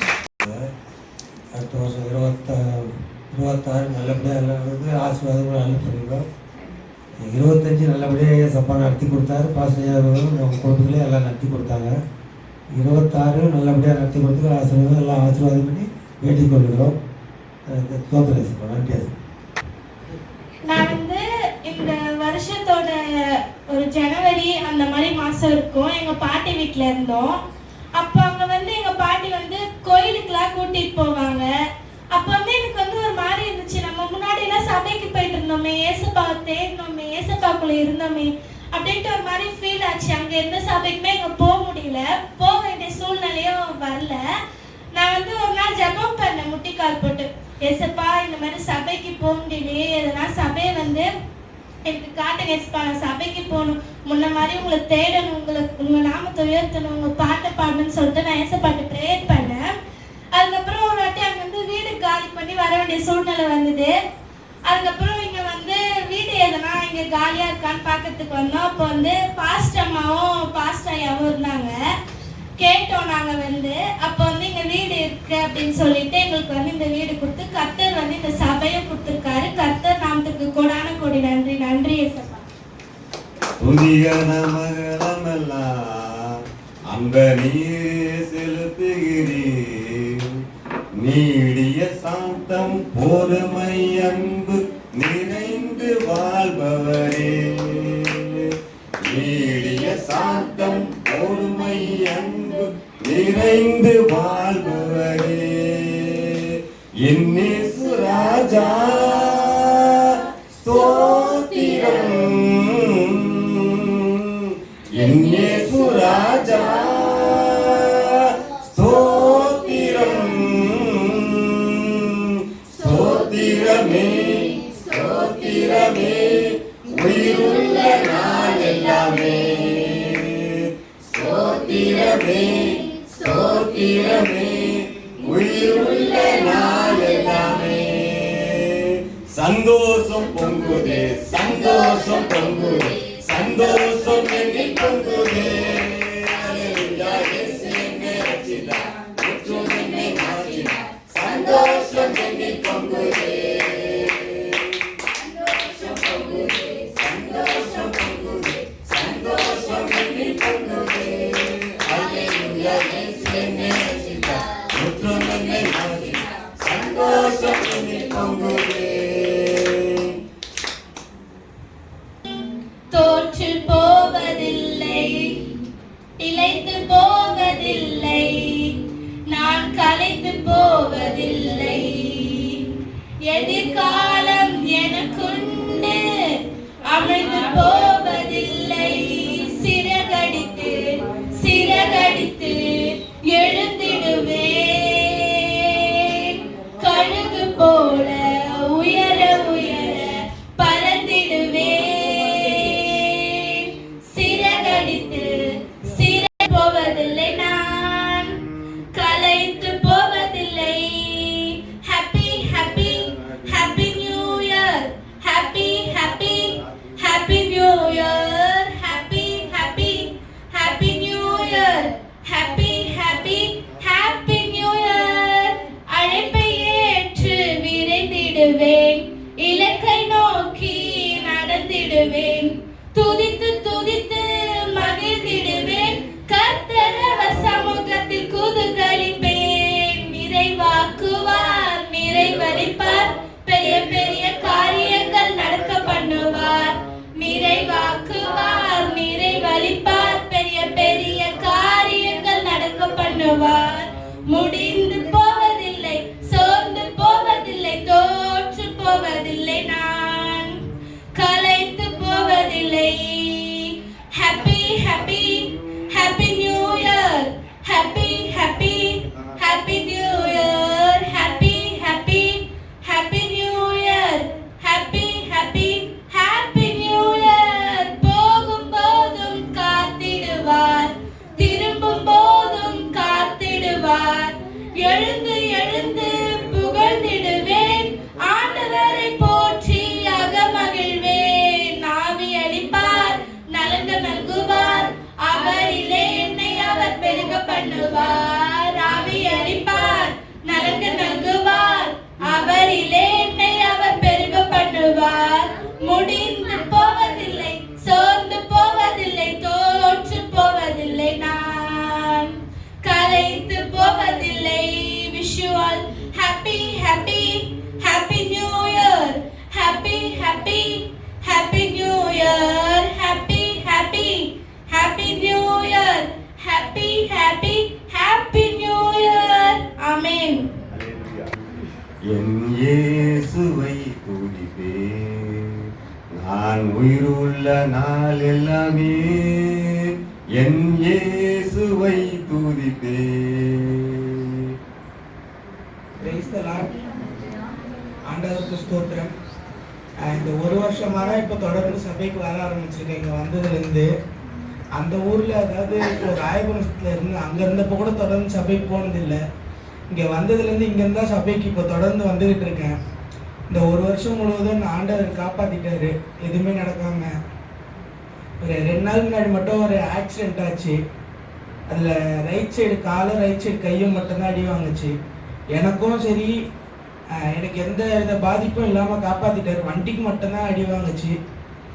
அடுத்த வருஷம் 26 நல்லபடியாக எல்லாம் ஆசீர்வாதங்களும் நல்ல பண்ணிக்கிறோம். 25 நல்லபடியாக ஏசப்பா நடத்தி கொடுத்தாரு. பாசையாளர்களும் நம்ம குடும்பங்களே எல்லாம் நடத்தி கொடுத்தாங்க. 26 நல்லபடியாக நடத்தி கொடுத்து ஆசீர்வாதம் எல்லாம் ஆசீர்வாதம் பண்ணி வேண்டிக் கொள்கிறோம். தோத்துறேன். நன்றி. நான் வந்து இந்த வருஷத்தோட ஒரு ஜனவரி அந்த மாதிரி மாதம் இருக்கும், எங்கள் பாட்டி வீட்டில் இருந்தோம். அப்போ அங்கே வந்து எங்கள் பாட்டி வந்து கோயிலுக்கெல்லாம் கூட்டிகிட்டு போவாங்க. அப்போ வந்து எனக்கு வந்து ஒரு மாதிரி இருந்துச்சு, நம்ம முன்னாடியெல்லாம் சபைக்கு போயிட்டு இருந்தோமே, ஏசப்பாவை தேடினோமே, ஏசப்பாக்குள்ளே இருந்தோமே அப்படின்ட்டு ஒரு மாதிரி ஃபீல் ஆச்சு. அங்கே எந்த சபைக்குமே எங்கே போக முடியல, போக வேண்டிய சூழ்நிலையும் வரல. நான் வந்து ஒரு நாள் ஜெபம் பண்ணேன் முட்டிக்கால் போட்டு, ஏசப்பா இந்த மாதிரி சபைக்கு போக முடியலையே, எதனா சபையை வந்து எனக்கு காட்டுங்க ஏசப்பா, நான் சபைக்கு போகணும், முன்ன மாதிரி உங்களை தேடணும், உங்கள் நாமத்தை உயர்த்தணும், உங்கள் பாட்டை பாடணும்னு சொல்லிட்டு நான் ஏசப்பாட்டு ப்ரேயர் பண்ணேன். அதுக்கப்புறம் ஒரு வாட்டி அங்கே வந்து வீடு காலி பண்ணி வர வேண்டிய சூழ்நிலை வந்தது. அதுக்கப்புறம் இங்கே வந்து வீடு எதனா இங்கே காலியாக இருக்கான்னு பார்க்கறதுக்கு வந்தோம். அப்போ வந்து பாஸ்டர் அம்மாவும் பாஸ்டர் ஐயாவும் இருந்தாங்க. கேட்டோம் நாங்கள் வந்து, அப்போ வந்து இங்கே வீடு இருக்கு இருக்கு அப்படின்னு சொல்லிட்டு எங்களுக்கு வந்து இந்த வீடு கொடுத்து கர்த்தர் வந்து இந்த சபையை கொடுத்துருக்காரு. கர்த்தர் நாமத்துக்கு கோடான கோடி நன்றி. நன்றி ஏசப்பா. புதியன மகளமெல்லாம் அந்த நீர் செலுத்துகிறீர். நீடிய சாந்தம் பொறுமை அன்பு நிறைந்து வாழ்பவரே. நீடிய சாந்தம் பொறுமை அன்பு நிறைந்து வாழ்பவரே. என் இயேசு ராஜா ஸ்தோத்திரம். என் இயேசு ராஜா ஸ்தோத்திரம். ஸ்தோத்திரமே ஸ்தோத்திரமே உயிருள்ள நாள் எல்லாமே. ஸ்தோத்திரமே ஸ்தோத்திரமே உயிருள்ள நாள் எல்லாமே. சந்தோஷம் பொங்குதே சந்தோஷம் பொங்குதே சந்தோஷம் என்னில் பொங்குதே. அல்லேலூயா இயேசு என்னை ரட்சித்தார். முற்றும் என்னை மாற்றினார். சந்தோஷம் என்னில் பொங்குதே. சந்தோஷம் பொங்குதே சந்தோஷம் பொங்குதே சந்தோஷம் என்னில் பொங்குதே. அல்லேலூயா இயேசு என்னை ரட்சித்தார். முற்றும் என்னை மாற்றினார். சந்தோஷம் என்னில் பொங்குதே. தோற்று போவதில்லை, இளைத்து போவதில்லை, நான் கலைத்து போவதில்லை. எதிர்காலம் எனக்குண்டு, அமிழ்ந்து போவதில்லை. சிறகடித்து சிறகடித்து எழுந்திடுவேன். கழுகு போல உயர உயர பறந்திடுவேன். சிறகடித்து போவதில்லை, நான் கலைத்து போவதில்லை. Happy happy happy new year. Happy happy happy new year. Happy happy happy new year. Happy happy happy new year. அழைப்பை ஏற்று விரைந்திடுவேன். இலக்கை நோக்கி நடந்திடுவேன். துதித்து துதித்து மகிழ்ந்திடுவேன். கர்த்தரவர் சமூகத்தில் குதூகலிப்பேன். நிறைவாக்குவார் நிறைவளிப்பார். பெரிய பெரிய காரியங்கள் நடக்க பண்ணுவார். நிறைவாக்குவார் நிறைவளிப்பார். பெரிய பெரிய காரியங்கள் நடக்க பண்ணுவார். முடிந்து போவதில்லை, சோர்ந்து போவதில்லை, தோற்று போவதில்லை, நான் கலைத்து போவதில்லை. Happy happy happy new year. Happy happy happy new year. Happy happy happy new year. Happy happy happy new year. போகும் போதும் காத்திடுவார், திரும்பும் போதும் காத்திடுவார். எழுந்து எழுந்து புகழ்ந்திடுவேன். ஆண்டவரை போற்றி அகமகிழ்வேன். ஆவி அளிப்பார், நலங்க நல்குவார். அவரிலே என்னை அவர் பெருக பண்ணுவார். ஆவி அளிப்பார், நலங்க நல்குவார். அவரிலே என்னை அவர் பெருக பண்ணுவார். முடிந்து போவதில்லை, சோர்ந்து போவதில்லை, தோற்று போவதில்லை, நான் கலைத்து போவதில்லை. Wish you all happy happy happy new year. Happy happy happy new year. Happy happy happy new year. Happy happy happy new year. Amen. என் இயேசுவை துதிப்பேன். நான் உயிருள்ள நாள் எல்லாமே என் இயேசுவை துதிப்பேன். Praise the Lord. ஆண்டவருக்கு ஸ்தோத்திரம். இந்த ஒரு வருஷமாக இப்போ தொடர்ந்து சபைக்கு வர ஆரம்பிச்சிருக்கேன். இங்கே வந்ததுலேருந்து அந்த ஊரில், அதாவது இப்போ ராயபுரத்தில் இருந்து அங்கே இருந்தப்போ கூட தொடர்ந்து சபைக்கு போனதில்லை. இங்கே வந்ததுலேருந்து இங்கேருந்து தான் சபைக்கு இப்போ தொடர்ந்து வந்துக்கிட்டு இருக்கேன். இந்த ஒரு வருஷம் முழுவதும் நான் ஆண்டவர் காப்பாற்றிட்டாரு, எதுவுமே நடக்காமல். ஒரு 2 நாள் முன்னாடி மட்டும் ஒரு ஆக்சிடெண்ட் ஆச்சு. அதில் ரைட் சைடு காலும் ரைட் சைடு கையும் மட்டும்தான் அடி வாங்குச்சு. எனக்கும் சரி எனக்கு எந்த வித பாதிப்பும் இல்லாமல் காப்பாற்றிட்டாரு. வண்டிக்கு மட்டும்தான் அடி வாங்குச்சு,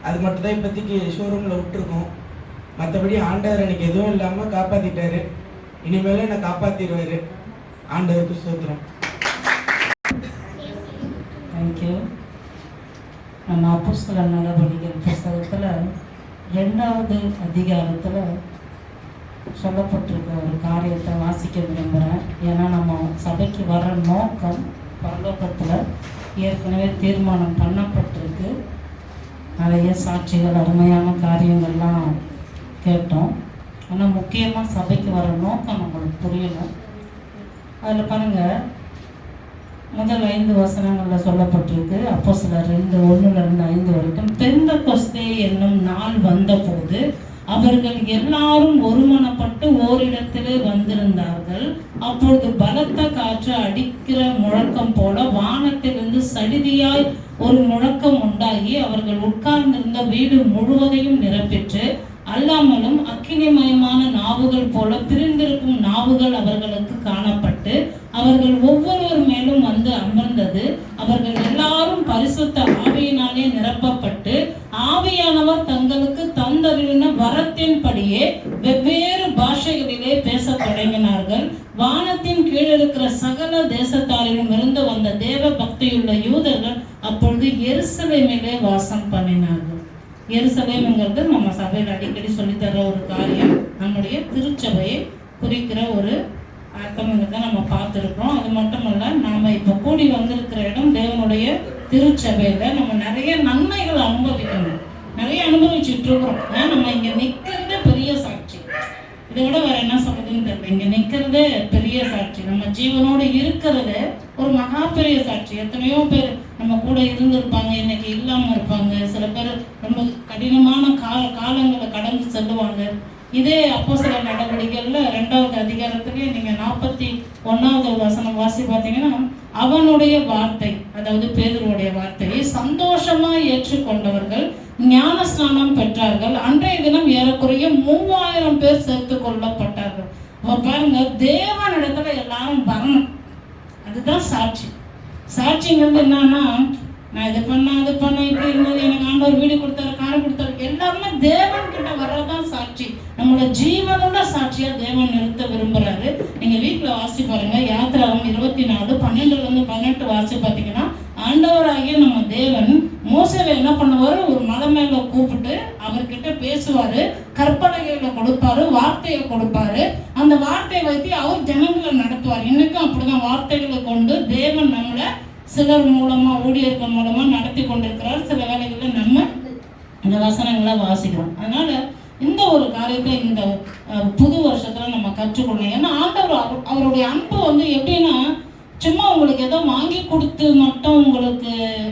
அது மட்டும் தான் இப்போதைக்கு ஷோரூமில் விட்டுருக்கோம். மற்றபடி ஆண்டவர் எனக்கு எதுவும் இல்லாமல் காப்பாற்றிட்டாரு. இனிமேலும் என்னை காப்பாற்றிடுவார். ஆண்டவருக்கு ஸ்தோத்திரம். தேங்க்யூ. நம்ம அப்போஸ்தலர் நடவடிக்கைகள் புஸ்தகத்தில் 2வது அதிகாரத்தில் சொல்லப்பட்டிருக்க ஒரு காரியத்தை வாசிக்க விரும்புகிறேன். ஏன்னா நம்ம சபைக்கு வர நோக்கம் பரலோகத்தில் ஏற்கனவே தீர்மானம் பண்ணப்பட்டிருக்கு. நிறைய சாட்சிகள், அருமையான காரியங்கள்லாம் கேட்டோம். ஆனால் முக்கியமாக சபைக்கு வர நோக்கம் நம்மளுக்கு புரியணும். அதில் பாருங்கள், முதல் 5 வசனங்களில் சொல்லப்பட்டிருக்கு. அப்போஸ்தலர் 2:1-5 வரைக்கும். பெந்தெகொஸ்தே என்னும் நாள் வந்தபோது அவர்கள் எல்லாரும் ஒருமனப்பட்டு ஓரிடத்திலே வந்திருந்தார்கள். அப்பொழுது பலத்த காற்று அடிக்கிற முழக்கம் போல வானத்திலிருந்து சடிதியாய் ஒரு முழக்கம் உண்டாகி அவர்கள் உட்கார்ந்திருந்த வீடு முழுவதையும் நிரப்பிற்று. அல்லாமலும் அக்கினிமயமான நாவுகள் போல பிரிந்திருக்கும் நாவுகள் அவர்களுக்கு காணப்பட்டு அவர்கள் ஒவ்வொருவர் மேலும் வந்து அமர்ந்தது. அவர்கள் எல்லாரும் பரிசுத்த ஆவியினாலே நிரப்பப்பட்டு ஆவியானவர் தங்களுக்கு தந்தருளின வரத்தின்படியே வெவ்வேறு பாஷைகளிலே பேச தொடங்கினார்கள். வானத்தின் கீழ் இருக்கிற சகல தேசத்தாரிலும் இருந்து வந்த தேவ பக்தியுள்ள யூதர்கள் அப்பொழுது எருசலேமிலே வாசம் பண்ணினார்கள். எருசலேம்ங்கிறது நம்ம சபையில் அடிக்கடி சொல்லித்தர ஒரு காரியம். நம்முடைய திருச்சபையை குறிக்கிற ஒரு அர்த்தம்ங்கிறத நம்ம பார்த்துருக்கோம். அது மட்டுமல்ல, நாம் இப்போ கூடி வந்திருக்கிற இடம் தேவனுடைய திருச்சபையில நம்ம நிறைய நன்மைகளை அனுபவிக்கணும். நிறைய அனுபவிச்சுட்டு இருக்கிறோம். ஏன்னா நம்ம இங்க நிற்கிறதே பெரிய சாட்சி. இதை விட வேற என்ன சொல்றதுன்னு தெரியல. இங்க நிற்கிறதே பெரிய சாட்சி. நம்ம ஜீவனோடு இருக்கிறது ஒரு மகா பெரிய சாட்சி. எத்தனையோ பேர் நம்ம கூட இருந்திருப்பாங்க, இன்னைக்கு இல்லாம இருப்பாங்க. சில பேர் ரொம்ப கடினமான காலங்களை கடந்து செல்லுவாங்க. இதே அப்போஸ்தலர் நடவடிக்கைகள்ல 2வது அதிகாரத்திலேயே நீங்க 41வது வசனம் வாசி பார்த்தீங்கன்னா, அவனுடைய வார்த்தை, அதாவது பேதுருவுடைய வார்த்தையை சந்தோஷமா ஏற்றுக்கொண்டவர்கள் ஞான ஸ்நானம் பெற்றார்கள். அன்றைய தினம் ஏறக்குறைய 3000 பேர் சேர்த்து கொள்ளப்பட்டார்கள். பாருங்க, தேவனிடத்துல எல்லாரும் வரணும். அதுதான் சாட்சி. சாட்சிங்கிறது என்னன்னா, நான் இது பண்ணேன் அது பண்ணேன் இப்படி இருந்தது, எனக்கு ஆண்டவர் வீடு கொடுத்தாரு, காரை கொடுத்தாரு, எல்லாருமே தேவன் கிட்ட வர்றதான் சாட்சி. நம்மளோட ஜீவனோட சாட்சியா தேவன் நிறுத்த விரும்புறாரு. நீங்க வீட்டுல வாசி பாருங்க. யாத்திராகம் 24:12-18 வாசி பார்த்தீங்கன்னா, ஆண்டவராகிய நம்ம தேவன் மோசேவை என்ன பண்ணுவாரு, ஒரு மலை மேல கூப்பிட்டு அவர்கிட்ட பேசுவாரு, கற்பனைகளை கொடுப்பாரு, வார்த்தையை கொடுப்பாரு. அந்த வார்த்தையை வைத்து அவர் ஜனங்களை நடத்துவார். இன்னைக்கும் அப்படிதான் வார்த்தைகளை கொண்டு தேவன் நம்மளை சிலர் மூலமா, ஊழியர்கள் மூலமா நடத்தி கொண்டிருக்கிறார். சில வேளைகளில் நம்ம இந்த வசனங்களை வாசிக்கிறோம். அதனால இந்த ஒரு காரியத்தை இந்த புது வருஷத்துல நம்ம கற்றுக்கொள்ளணும். ஏன்னா ஆண்டவர் அவருடைய அன்பு எப்படின்னா, சும்மா உங்களுக்கு ஏதோ வாங்கி கொடுத்து மட்டும், உங்களுக்கு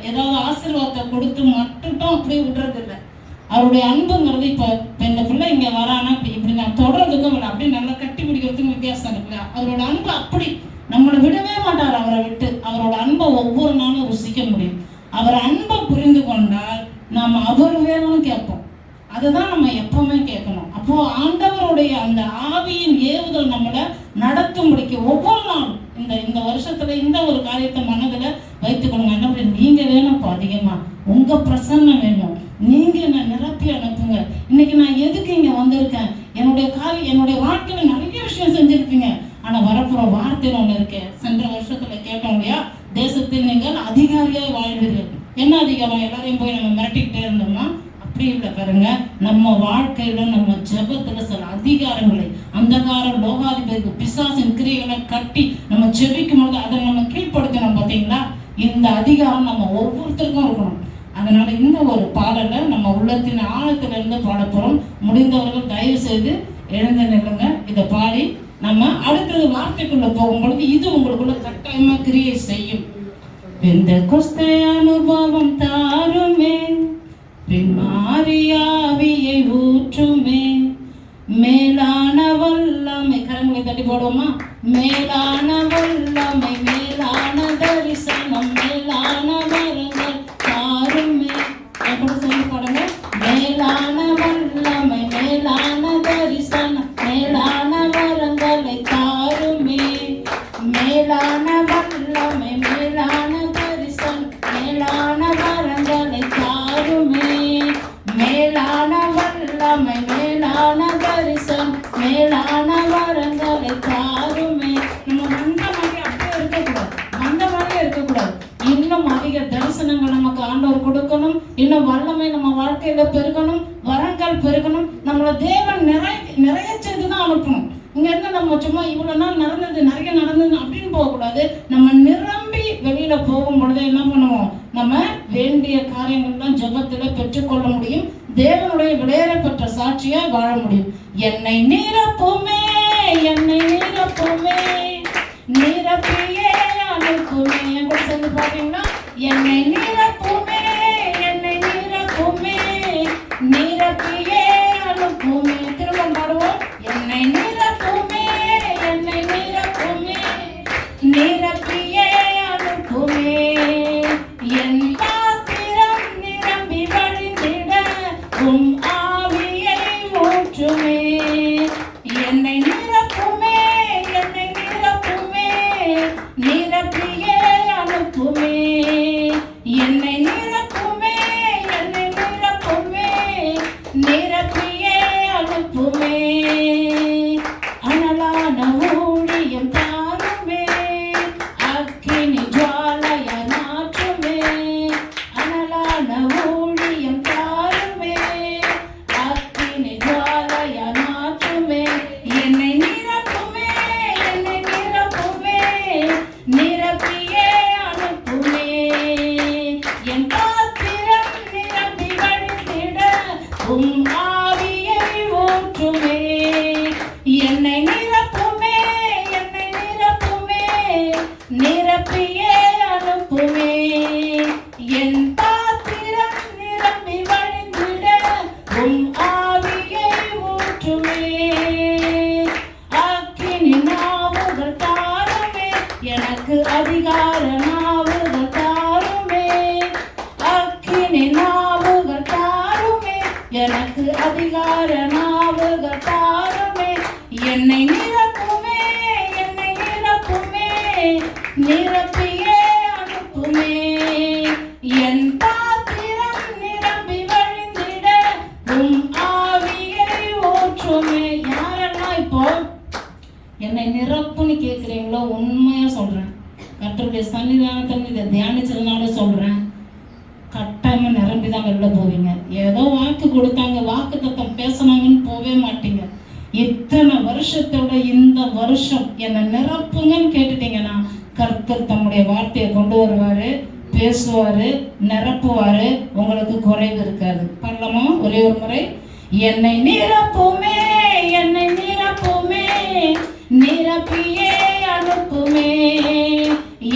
ஏதாவது ஆசீர்வாதத்தை கொடுத்து மட்டும் அப்படியே விடுறது இல்லை. அவருடைய அன்புங்கிறது இப்போ இந்த பிள்ளை இங்கே வரானா இப்படி நான் தொடர்றதுக்கும் இல்லை, அப்படி நல்லா கட்டி பிடிக்கிறதுக்கும் வித்தியாசம் இருக்குல்ல. அவரோட அன்பு அப்படி நம்மளை விடவே மாட்டார். அவரை விட்டு அவரோட அன்பை ஒவ்வொரு நாளும் ருசிக்க முடியும். அவர் அன்பை புரிந்து கொண்டால் நாம் அவர் வேணும்னு கேட்போம். அதுதான் நம்ம எப்பவுமே கேட்கணும். அப்போ ஆண்டவருடைய அந்த ஆவியின் ஏவுதல் நம்மளை நடத்தும்படிக்கு ஒவ்வொரு நாளும் இந்த வருஷத்துல இந்த ஒரு காரியத்தை மனதுல வைத்துக்கொள்ளுங்க. என்ன, நீங்க வேணும்ப்பா, அதிகமா உங்க பிரசன்னம் வேணும், நீங்க என்ன நிரப்பி அனுப்புங்க. இன்னைக்கு நான் எதுக்கு இங்க வந்திருக்கேன், என்னுடைய வாழ்க்கையில நிறைய விஷயம் செஞ்சிருப்பீங்க, ஆனா வரப்புற வார்த்தைன்னு ஒண்ணு இருக்கேன். சென்ற வருஷத்துல கேட்டோம் இல்லையா, தேசத்தில் நீங்கள் அதிகாரியாய் வாழ்வீர்கள். என்ன அதிகாரம், எல்லாரையும் போய் நம்ம மிரட்டிக்கிட்டே இருந்தோம்னா அப்படி இல்லை. பாருங்க, நம்ம வாழ்க்கையில நம்ம ஜெபத்துல சில அதிகாரங்களை, அந்தகார லோகாதிபதி பிசாசின் கிரியைகளை கட்டி நம்ம ஜெபிக்கும் போது அதை நம்ம கீழ்ப்படுத்தணும். பார்த்தீங்களா, இந்த அதிகாரம் நம்ம ஒவ்வொருத்தருக்கும் இருக்கணும். அதனால இந்த ஒரு பாடலை நம்ம உள்ளத்தின் ஆழத்திலிருந்து பாட போறோம். முடிந்தவர்கள் தயவு செய்து எழுந்து நில்லுங்க. இதை பாடி நம்ம அடுத்தது வார்த்தைக்குள்ள போகும்பொழுது இது உங்களுக்குள்ள கட்டாயமா கிரியை செய்யும். பெந்தெகொஸ்தே அனுபவம் தாருமே, பின்மாரியாவியை ஊற்றுமே, மேலான வல்லமை, கரங்களை தட்டி போடுவோமா, மேலான வல்லமை, மேலான தரிசனம், மேலான வரங்கள் தாருமே. எப்படி சொல்லி பாடுங்க, மேலான வல்லமை, மேலான தரிசனம், மேலான வரங்களை தாருமே, மேலான வாழ்க்கையில பெருகணும், வரங்கள் பெருகணும். நம்மளை தேவன் நிறைய செய்து தான் அனுப்பணும். இங்க இருந்து நம்ம சும்மா இவ்வளவு நாள் நடந்தது நிறைய நடந்தது அப்படின்னு போகக்கூடாது. நம்ம நிரம்பி வெளியில போகும் பொழுது என்ன பண்ணுவோம், நம்ம வேண்டிய காரியங்கள்லாம் ஜெபத்துல பெற்றுக்கொள்ள முடியும். தேவனுடைய விளையாட பெற்ற சாட்சியா வாழ முடியும். என்னை நீரப்புமே, என்னை நீரப்புமே, நீரப்பியே அனுப்புமே. என் கூட சேர்ந்து பாத்தீங்கன்னா, என்னை நீரப்புமே, என்னை நீரப்புமே, நீரப்பியே அனுப்புமே. திரும்ப பாடுவோம். என்னை நீரப்புமே, என்னை நீரப்புமே, நீரப்பியே அனுப்புமே. என் பாத்திரம் நிரம்பி வழிந்திட உம் ஆவியை ஊற்றுமே. என்னை நிரப்புமே, என்னை நிரப்புமே, நிரப்பியே அனுப்புமே. என்னை நிரப்புமே, என்னை நிரப்புமே, நிரப்பியே அனுப்புமே. அனலான ஊழியம் தாருமே, அக்கினி ஜுவாலைய நாற்றுமே. அனலான ஊழியம் தாருமே, அக்கினி ஜுவாலைய நாற்றுமே. என்னை நிரப்புமே, என்னை நிரப்புமே, நிரப்பியே அனுப்புமே. என் பாத்திரம் நிரம்பி வழிந்திட உம் ஆவியை ஊற்றுமே. என்னை நிரப்புமே, என்னை நிரப்புமே, நிரப்பியே அனுப்புமே. என் பாத்திரம் நிரம்பி வழிந்திட உம் ஆவியை ஊற்றுமே. அக்கினி நாவுகள் தாருமே, எனக்கு அதிகார நாவுகள் தாருமே. அக்கினி நாவுகள் தாருமே, எனக்கு அதிகார நாவுகள் தாருமே. என்னை நிரப்புமே, என்னை நிரப்புமே, நிரப்பியே அனுப்புமே. என் பாத்திரம் நிரம்பி வழிந்திட உம் ஆவியை ஊற்றுமே. யாரெல்லாம் இப்போ என்னை நிரப்புன்னு கேட்குறீங்களோ, உண்மையா சொல்றேன், கர்த்தருடைய சன்னிதானத்தை இதை தியானிச்சதுனால சொல்றேன், கட்டாயமா நிரம்பி தான் வெளில போவீங்க. ஏதோ வாக்கு கொடுத்தாங்க, வாக்கு தத்தம் பேசினாங்கன்னு போவே மாட்டீங்க. இத்தனை வருஷத்தோட இந்த வருஷம் என்னை நிரப்புங்கன்னு கேட்டுட்டீங்கன்னா கர்த்தர் தம்முடைய வார்த்தையை கொண்டு வருவாரு, பேசுவாரு, நிரப்புவாரு. உங்களுக்கு குறைவு இருக்காது. பண்ணலாமா? ஒரே ஒரு முறை. என்னை நிரப்புமே, என்னை நிரப்புமே, நிரப்பியே அனுப்புமே.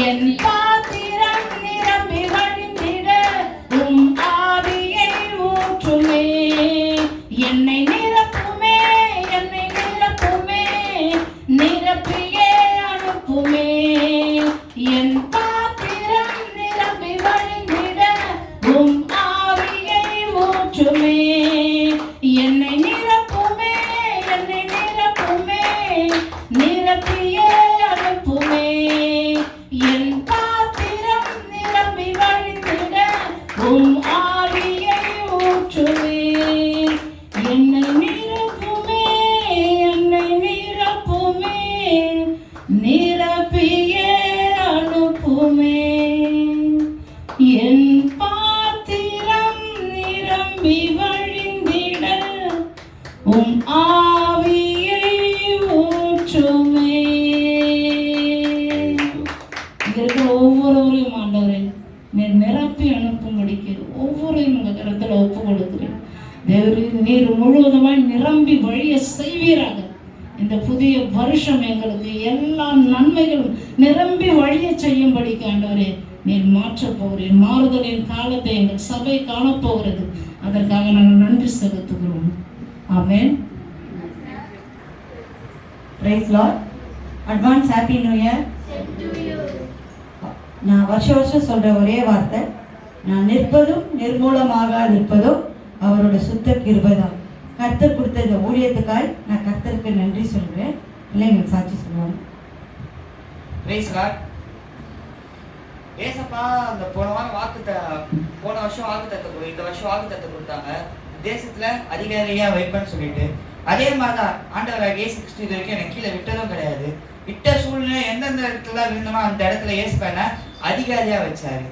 என் பாத்திரம் நிரம்பி வழிந்திட உம் ஆவியை ஊற்றுமே. என்னை நிரப்புமே, என்னை நிரப்புமே, நிரப்பியே அனுப்புமே. என் பாத்திரம் நிரம்பி வழிந்திட உம் ஆவியை ஊற்றுமே. என்னை நிரப்புமே, என்னை நிரப்புமே, நிரப்பியே அனுப்புமே. என் பாத்திரம் நிரம்பி வழிந்திட உம் ஆவியை ஊற்றுமே. என்னை நிரப்புமே, என்னை நிரப்புமே, நிரப்பியே அனுப்புமே. என் பாத்திரம் நிரம்பி வழிந்திட உம் ஆவியை ஊற்றுமே. இங்க இருக்கிற ஒவ்வொருவரையும் ஆண்டவரே நீர் நிரப்பி அனுப்பும்படிக்கு ஒவ்வொருவரையும் உங்க கருத்துல ஒப்பு கொடுக்கிறேன். தேவரீர் நீர் முழுவதுமாய் நிரம்பி வழிய செய்வீராக. இந்த புதிய வருஷம் எங்களுக்கு எல்லா நன்மைகளும் நிரம்பி வழிய செய்யும்படிக்கு ஆண்டவரே நீர் மாற்றப் போகிறேன். மாறுதலின் காலத்தை எங்கள் சபை காணப்போகிறது. அதற்காக நாங்கள் நன்றி செலுத்துகிறோம். Amen. Praise Lord. Advance happy new year. நான் வருஷம் சொல்ற ஒரே வார்த்தை, நான் நிற்பதும் நிர்மூலமாக நிற்பதும் அவரோட சுத்த கிருபை தான். கர்த்தர் கொடுத்த இந்த ஊழியத்துக்காய் நான் கர்த்தருக்கு நன்றி சொல்கிறேன். பிள்ளைங்களுக்கு சாட்சி சொல்லுவாங்க. Praise lord. ஏசப்பா அந்த போன வருஷம் வாக்குத்தத்தை இந்த வருஷம் வாக்குத்தத்தை கொடுத்தாங்க, தேசத்துல அதிகாரியா வைப்பேன்னு சொல்லிட்டு. அதே மாதிரிதான் ஆண்டவராக இயேசு கிறிஸ்து இது வரைக்கும் எனக்கு கீழே விட்டதும் கிடையாது. விட்ட சூழ்நிலை எந்தெந்த இடத்துல இருந்தனோ அந்த இடத்துல ஏசப்பா என்ன அதிகாரியா வச்சாரு.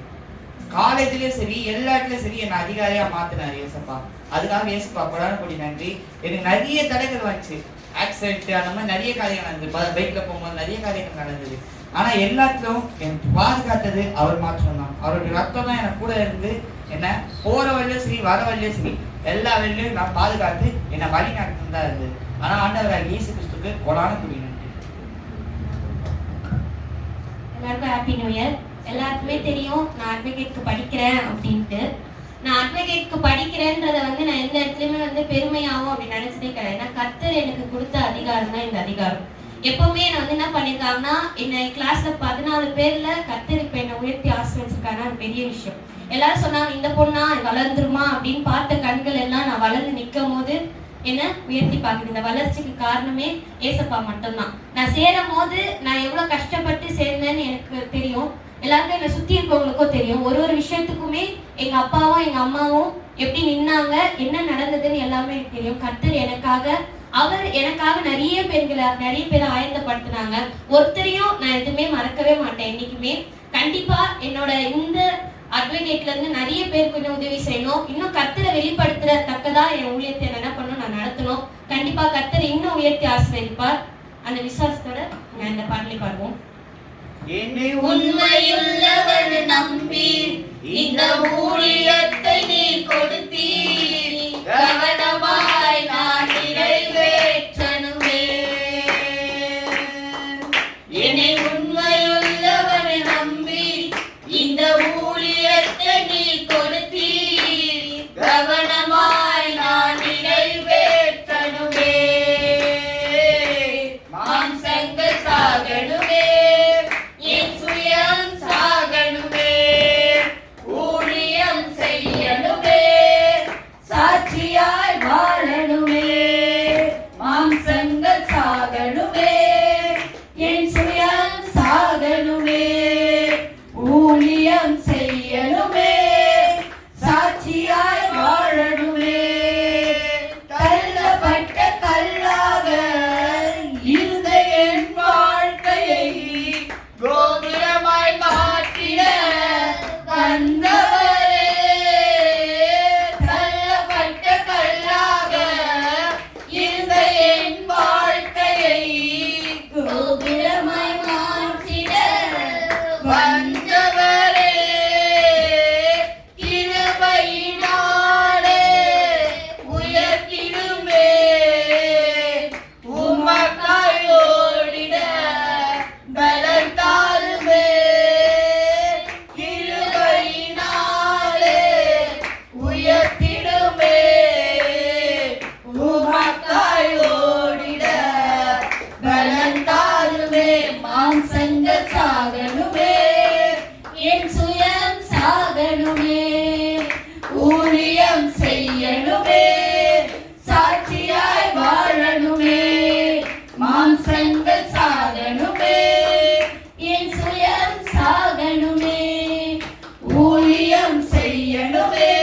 காலேஜ்லயும் சரி எல்லா இடத்துலயும் சரி என்னை அதிகாரியா மாத்தினாரு ஏசப்பா. அதுக்காக ஏசப்பா கொடானபடி நன்றி. எனக்கு நிறைய தடைகள் வந்துச்சு, ஆக்சிடென்ட் அந்த மாதிரி நிறைய காரியங்கள் நடந்தது, பைக்ல போகும்போது நிறைய காரியங்கள் நடந்தது. ஆனா எல்லாத்திலும் எனக்கு பாதுகாத்தது அவர் மாற்றம் தான். அவருடைய ரத்தம் தான் எனக்கு கூட இருந்து என்ன போற வழியும் சரி வர வழியும் சரி எல்லா வழியும் நான் பாதுகாத்து என்னை வழி நடத்தி தான் இருந்தது. ஆனா ஆண்டவர் இயேசு கிறிஸ்துக்கு கொடானபடி நன்றி. எல்லாருக்கும் ஹாப்பி நியூ இயர். எல்லாருக்குமே தெரியும் நான் அட்வொகேட்க்கு படிக்கிறேன் அப்படின்ட்டு. நான் அட்வொகேட்க்கு படிக்கிறேன்றதை நான் எந்த இடத்துலையுமே பெருமையாகும் அப்படின்னு நினைச்சதே கிடையாது. ஏன்னா கர்த்தர் எனக்கு கொடுத்த அதிகாரம் தான் இந்த அதிகாரம். எப்பவுமே நான் என்ன பண்ணியிருக்காங்கன்னா, என்னை கிளாஸ்ல 14 பேர்ல கர்த்தர் இப்ப என்னை உயர்த்தி ஆசீர்வதிச்சிருக்காங்கன்னா அது பெரிய விஷயம். எல்லாரும் சொன்னாங்க இந்த பொண்ணா வளர்ந்துருமா அப்படின்னு பார்த்த கண்கள் எல்லாம் நான் வளர்ந்து நிற்கும் போது என்ன உயர்த்தி பார்க்குது. இந்த வளர்ச்சிக்கு காரணமே ஏசப்பா மட்டும்தான். நான் சேரும் போது நான் எவ்வளவு கஷ்டப்பட்டு சேர்ந்தேன்னு எனக்கு தெரியும். எல்லாருக்கும் என்னை சுத்தி இருக்கவங்களுக்கும் தெரியும். ஒரு ஒரு விஷயத்துக்குமே எங்க அப்பாவும் எங்க அம்மாவும் எப்படி நின்னாங்க, என்ன நடந்ததுன்னு எல்லாமே எனக்கு தெரியும். கர்த்தர் அவர் எனக்காக நிறைய பேரை ஆயத்தப்படுத்தினாங்க. ஒருத்தரையும் நான் எதுவுமே மறக்கவே மாட்டேன் என்னைக்குமே. கண்டிப்பா என்னோட இந்த அட்வொகேட்ல இருந்து நிறைய பேருக்கு இன்னும் உதவி செய்யணும். இன்னும் கர்த்தரை வெளிப்படுத்துறதக்கதா என் ஊழியத்தை என்ன பண்ணணும், நான் நடத்தணும். கண்டிப்பா கர்த்தர் இன்னும் உயர்த்தி ஆசீர்வதிப்பார். அந்த விசுவாசத்தோட நான் இந்த பாடலை பாடுவோம். என்னை உண்மையுள்ளவர் நம்பி இந்த ஊழியத்தை நீ கொடுத்தீர், கவனமாய் நான் நிறைவேற்றணுமே. என்னை உண்மையுள்ளவர் நம்பி இந்த ஊழியத்தை நீ கொடுத்தீர், கவனமாய் நான் நிறைவேற்றணுமே. மாம்சங்கள் சாகணுமே, என் சுயம் சாகணுமே, ஊழியம் செய்யணுமே, சாட்சியாய் வாழணுமே. மாம்சங்கள் சாகணுமே, என் சுயம் சாகணுமே, ஊழியம் செய்யணுமே, சாட்சியாய் வாழணுமே. தள்ளப்பட்ட கல்லாக இருந்த என் வாழ்க்கையை கோபுரமாய் மாற்றிட வந்தவரே. தள்ளப்பட்ட கல்லாக இருந்த என் வாழ்க்கையை கோபுரமாய் மாற்றிட வந்தவரே. கிருபையினாலே உயர்த்திடுமே, உமக்காய் ஓடிட பலன் தாருமே. கிருபையினாலே உயர்த்திடுமே, உமக்காய் ஓடிட பலன் தாருமே. மாம்சங்கள் சாகணுமே, என் சுயம் சாகணுமே, ஊழியம் செய்யணுமே, சாட்சியாய் வாழணுமே. மாம்சங்கள் சாகணுமே, என் சுயம் சாகணுமே, ஊழியம் செய்யணுமே,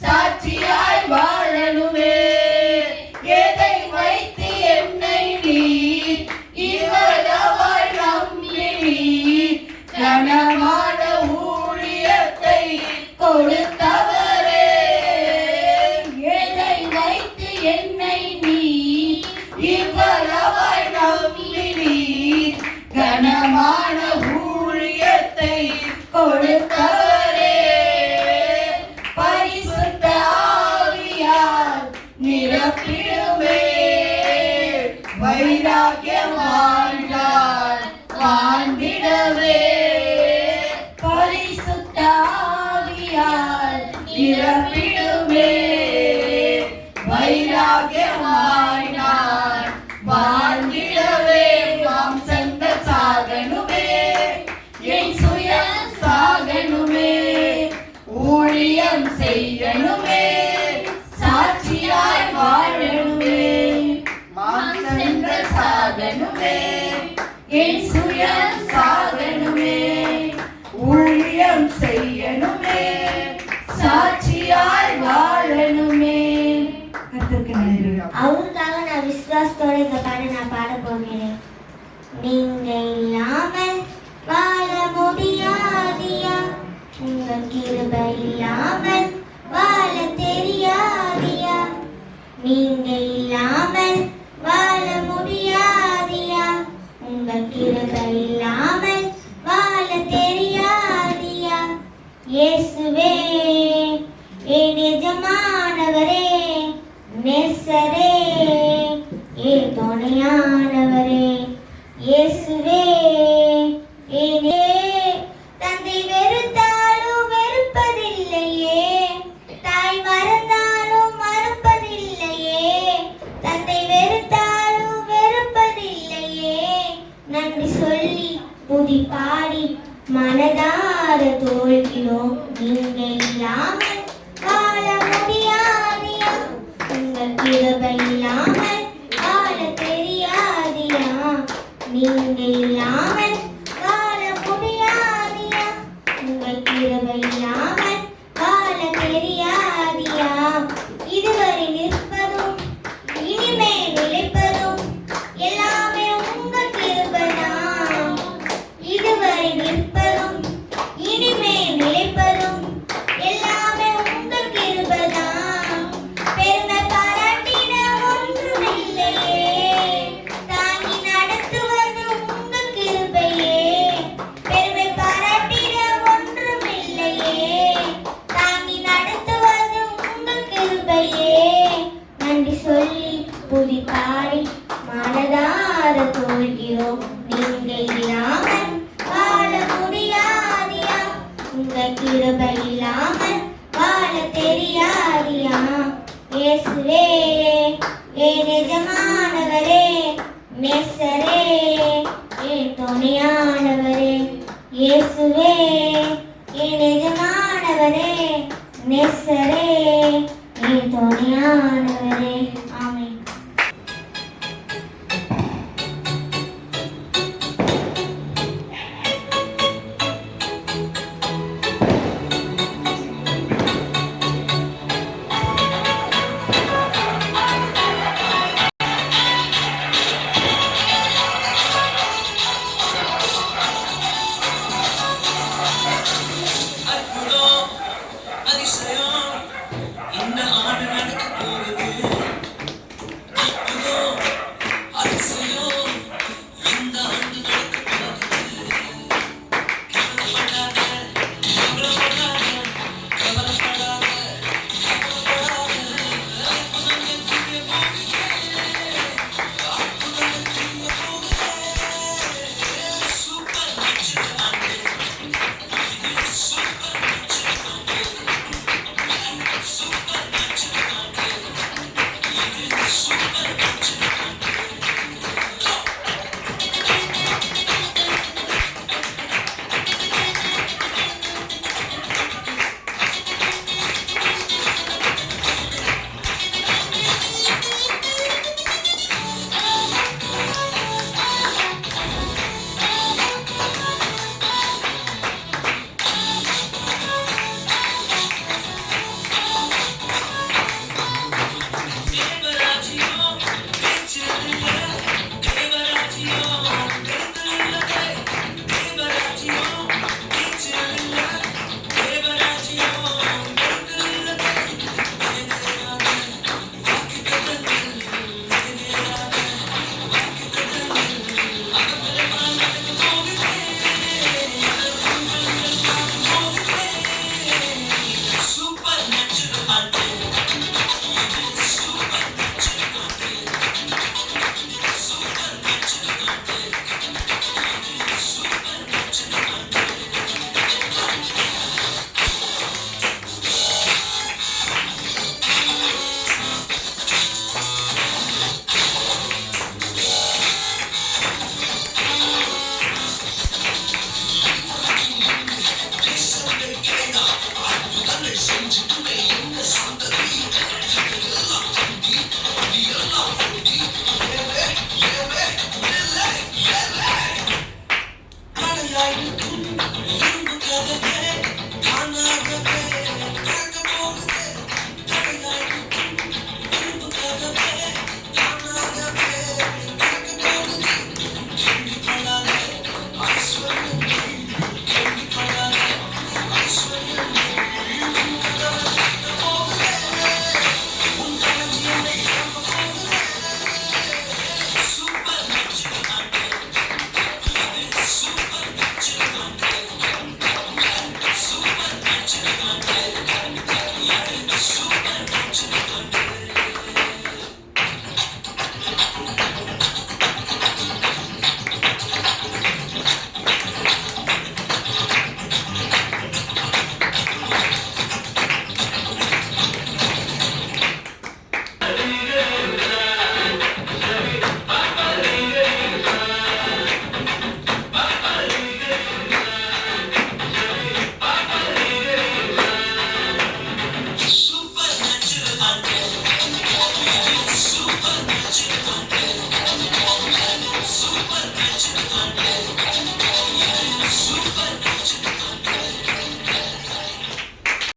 சாட்சியாய் வாழணுமே. எதை வைத்து என்னை நீ இவ்வளவாய் நம்பி கனமான ஊழியத்தை கொடுத்தவரே. எதை வைத்து என்னை நீ இவ்வளவாய் நம்பி கனமான ஊழியத்தை கொடுத்தவரே. பரிசுத்த ஆவியால் நிரப்பிடுமே, வைராக்கியம் வாழ்ந்தால் வாழ்ந்திடவே. பரிசுத்த ஆவியால் நிரப்பிடுமே, வைராக்கியமாய் நான் வாழ்ந்திடவே. மாம்சங்கள் சாகணுமே, என் சுயம் சாகணுமே, ஊழியம் செய்யணுமே, சாட்சியாய் வாழணுமே. மாம்சங்கள் சாகணுமே, என் சுயம் சாகணுமே, ஊழியம் செய்யணுமே, சாட்சியாய் வாழணுமே. அவருக்காக நான் விசுவாசத்தோட இந்த பாட நான் பாட போகிறேன். நீங்க இல்லாமல் வாழ முடியாதியா, உங்க கிருபை இல்லாமல் வாழ தெரியாதியா. இயேசுவே என் எஜமானவரே, நேசரே, என் துணையானவரே. இயேசுவே தந்தை வெறுத்தாலும் வெறுப்பதில்லையே, தாய் மறந்தாலும் மறப்பதில்லையே, தந்தை வெறுத்தாலும் வெறுப்பதில்லையே. நன்றி சொல்லி புதி பாடி மனதார தோல்கிறோம். நீங்க இல்லாமல் வாழ முடியாதியா, உங்கள் கிருபை இல்லாமல் வாழ தெரியாதியா. நீங்க இல்லாமல் வாழ முடியாதியா, உங்கள் கிருபை இல்லாமல் வாழ தெரியாதியா. இதுவரை நிற்பதும் இனிமே நிலைப்பதும் எல்லாமே உங்கள் கிருபைதான். இதுவரை நிற்பதும் இனிமே நிலைப்பதும் எல்லாமே உங்கள் கிருபைதான். பெருமை பாராட்டின ஒன்றுமில்லையே, தாங்கி நடத்துவது உங்கள் கிருபையே. பெருமை பாராட்டின ஒன்றுமில்லையே, தாங்கி நடத்துவது உங்கள் கிருபையே. நன்றி சொல்லி புதி பாடி மனதார தோல்கிறோம். நீங்க இல்லாமல் வாழ முடியாதியா, உங்க கிருபை இல்லாமல் வாழ தெரியாதியா. இயேசுவே என் எஜமானவரே, நேசரே, என் துணையானவரே. இயேசுவே என் எஜமானவரே, நேசரே, என் துணையானவரே.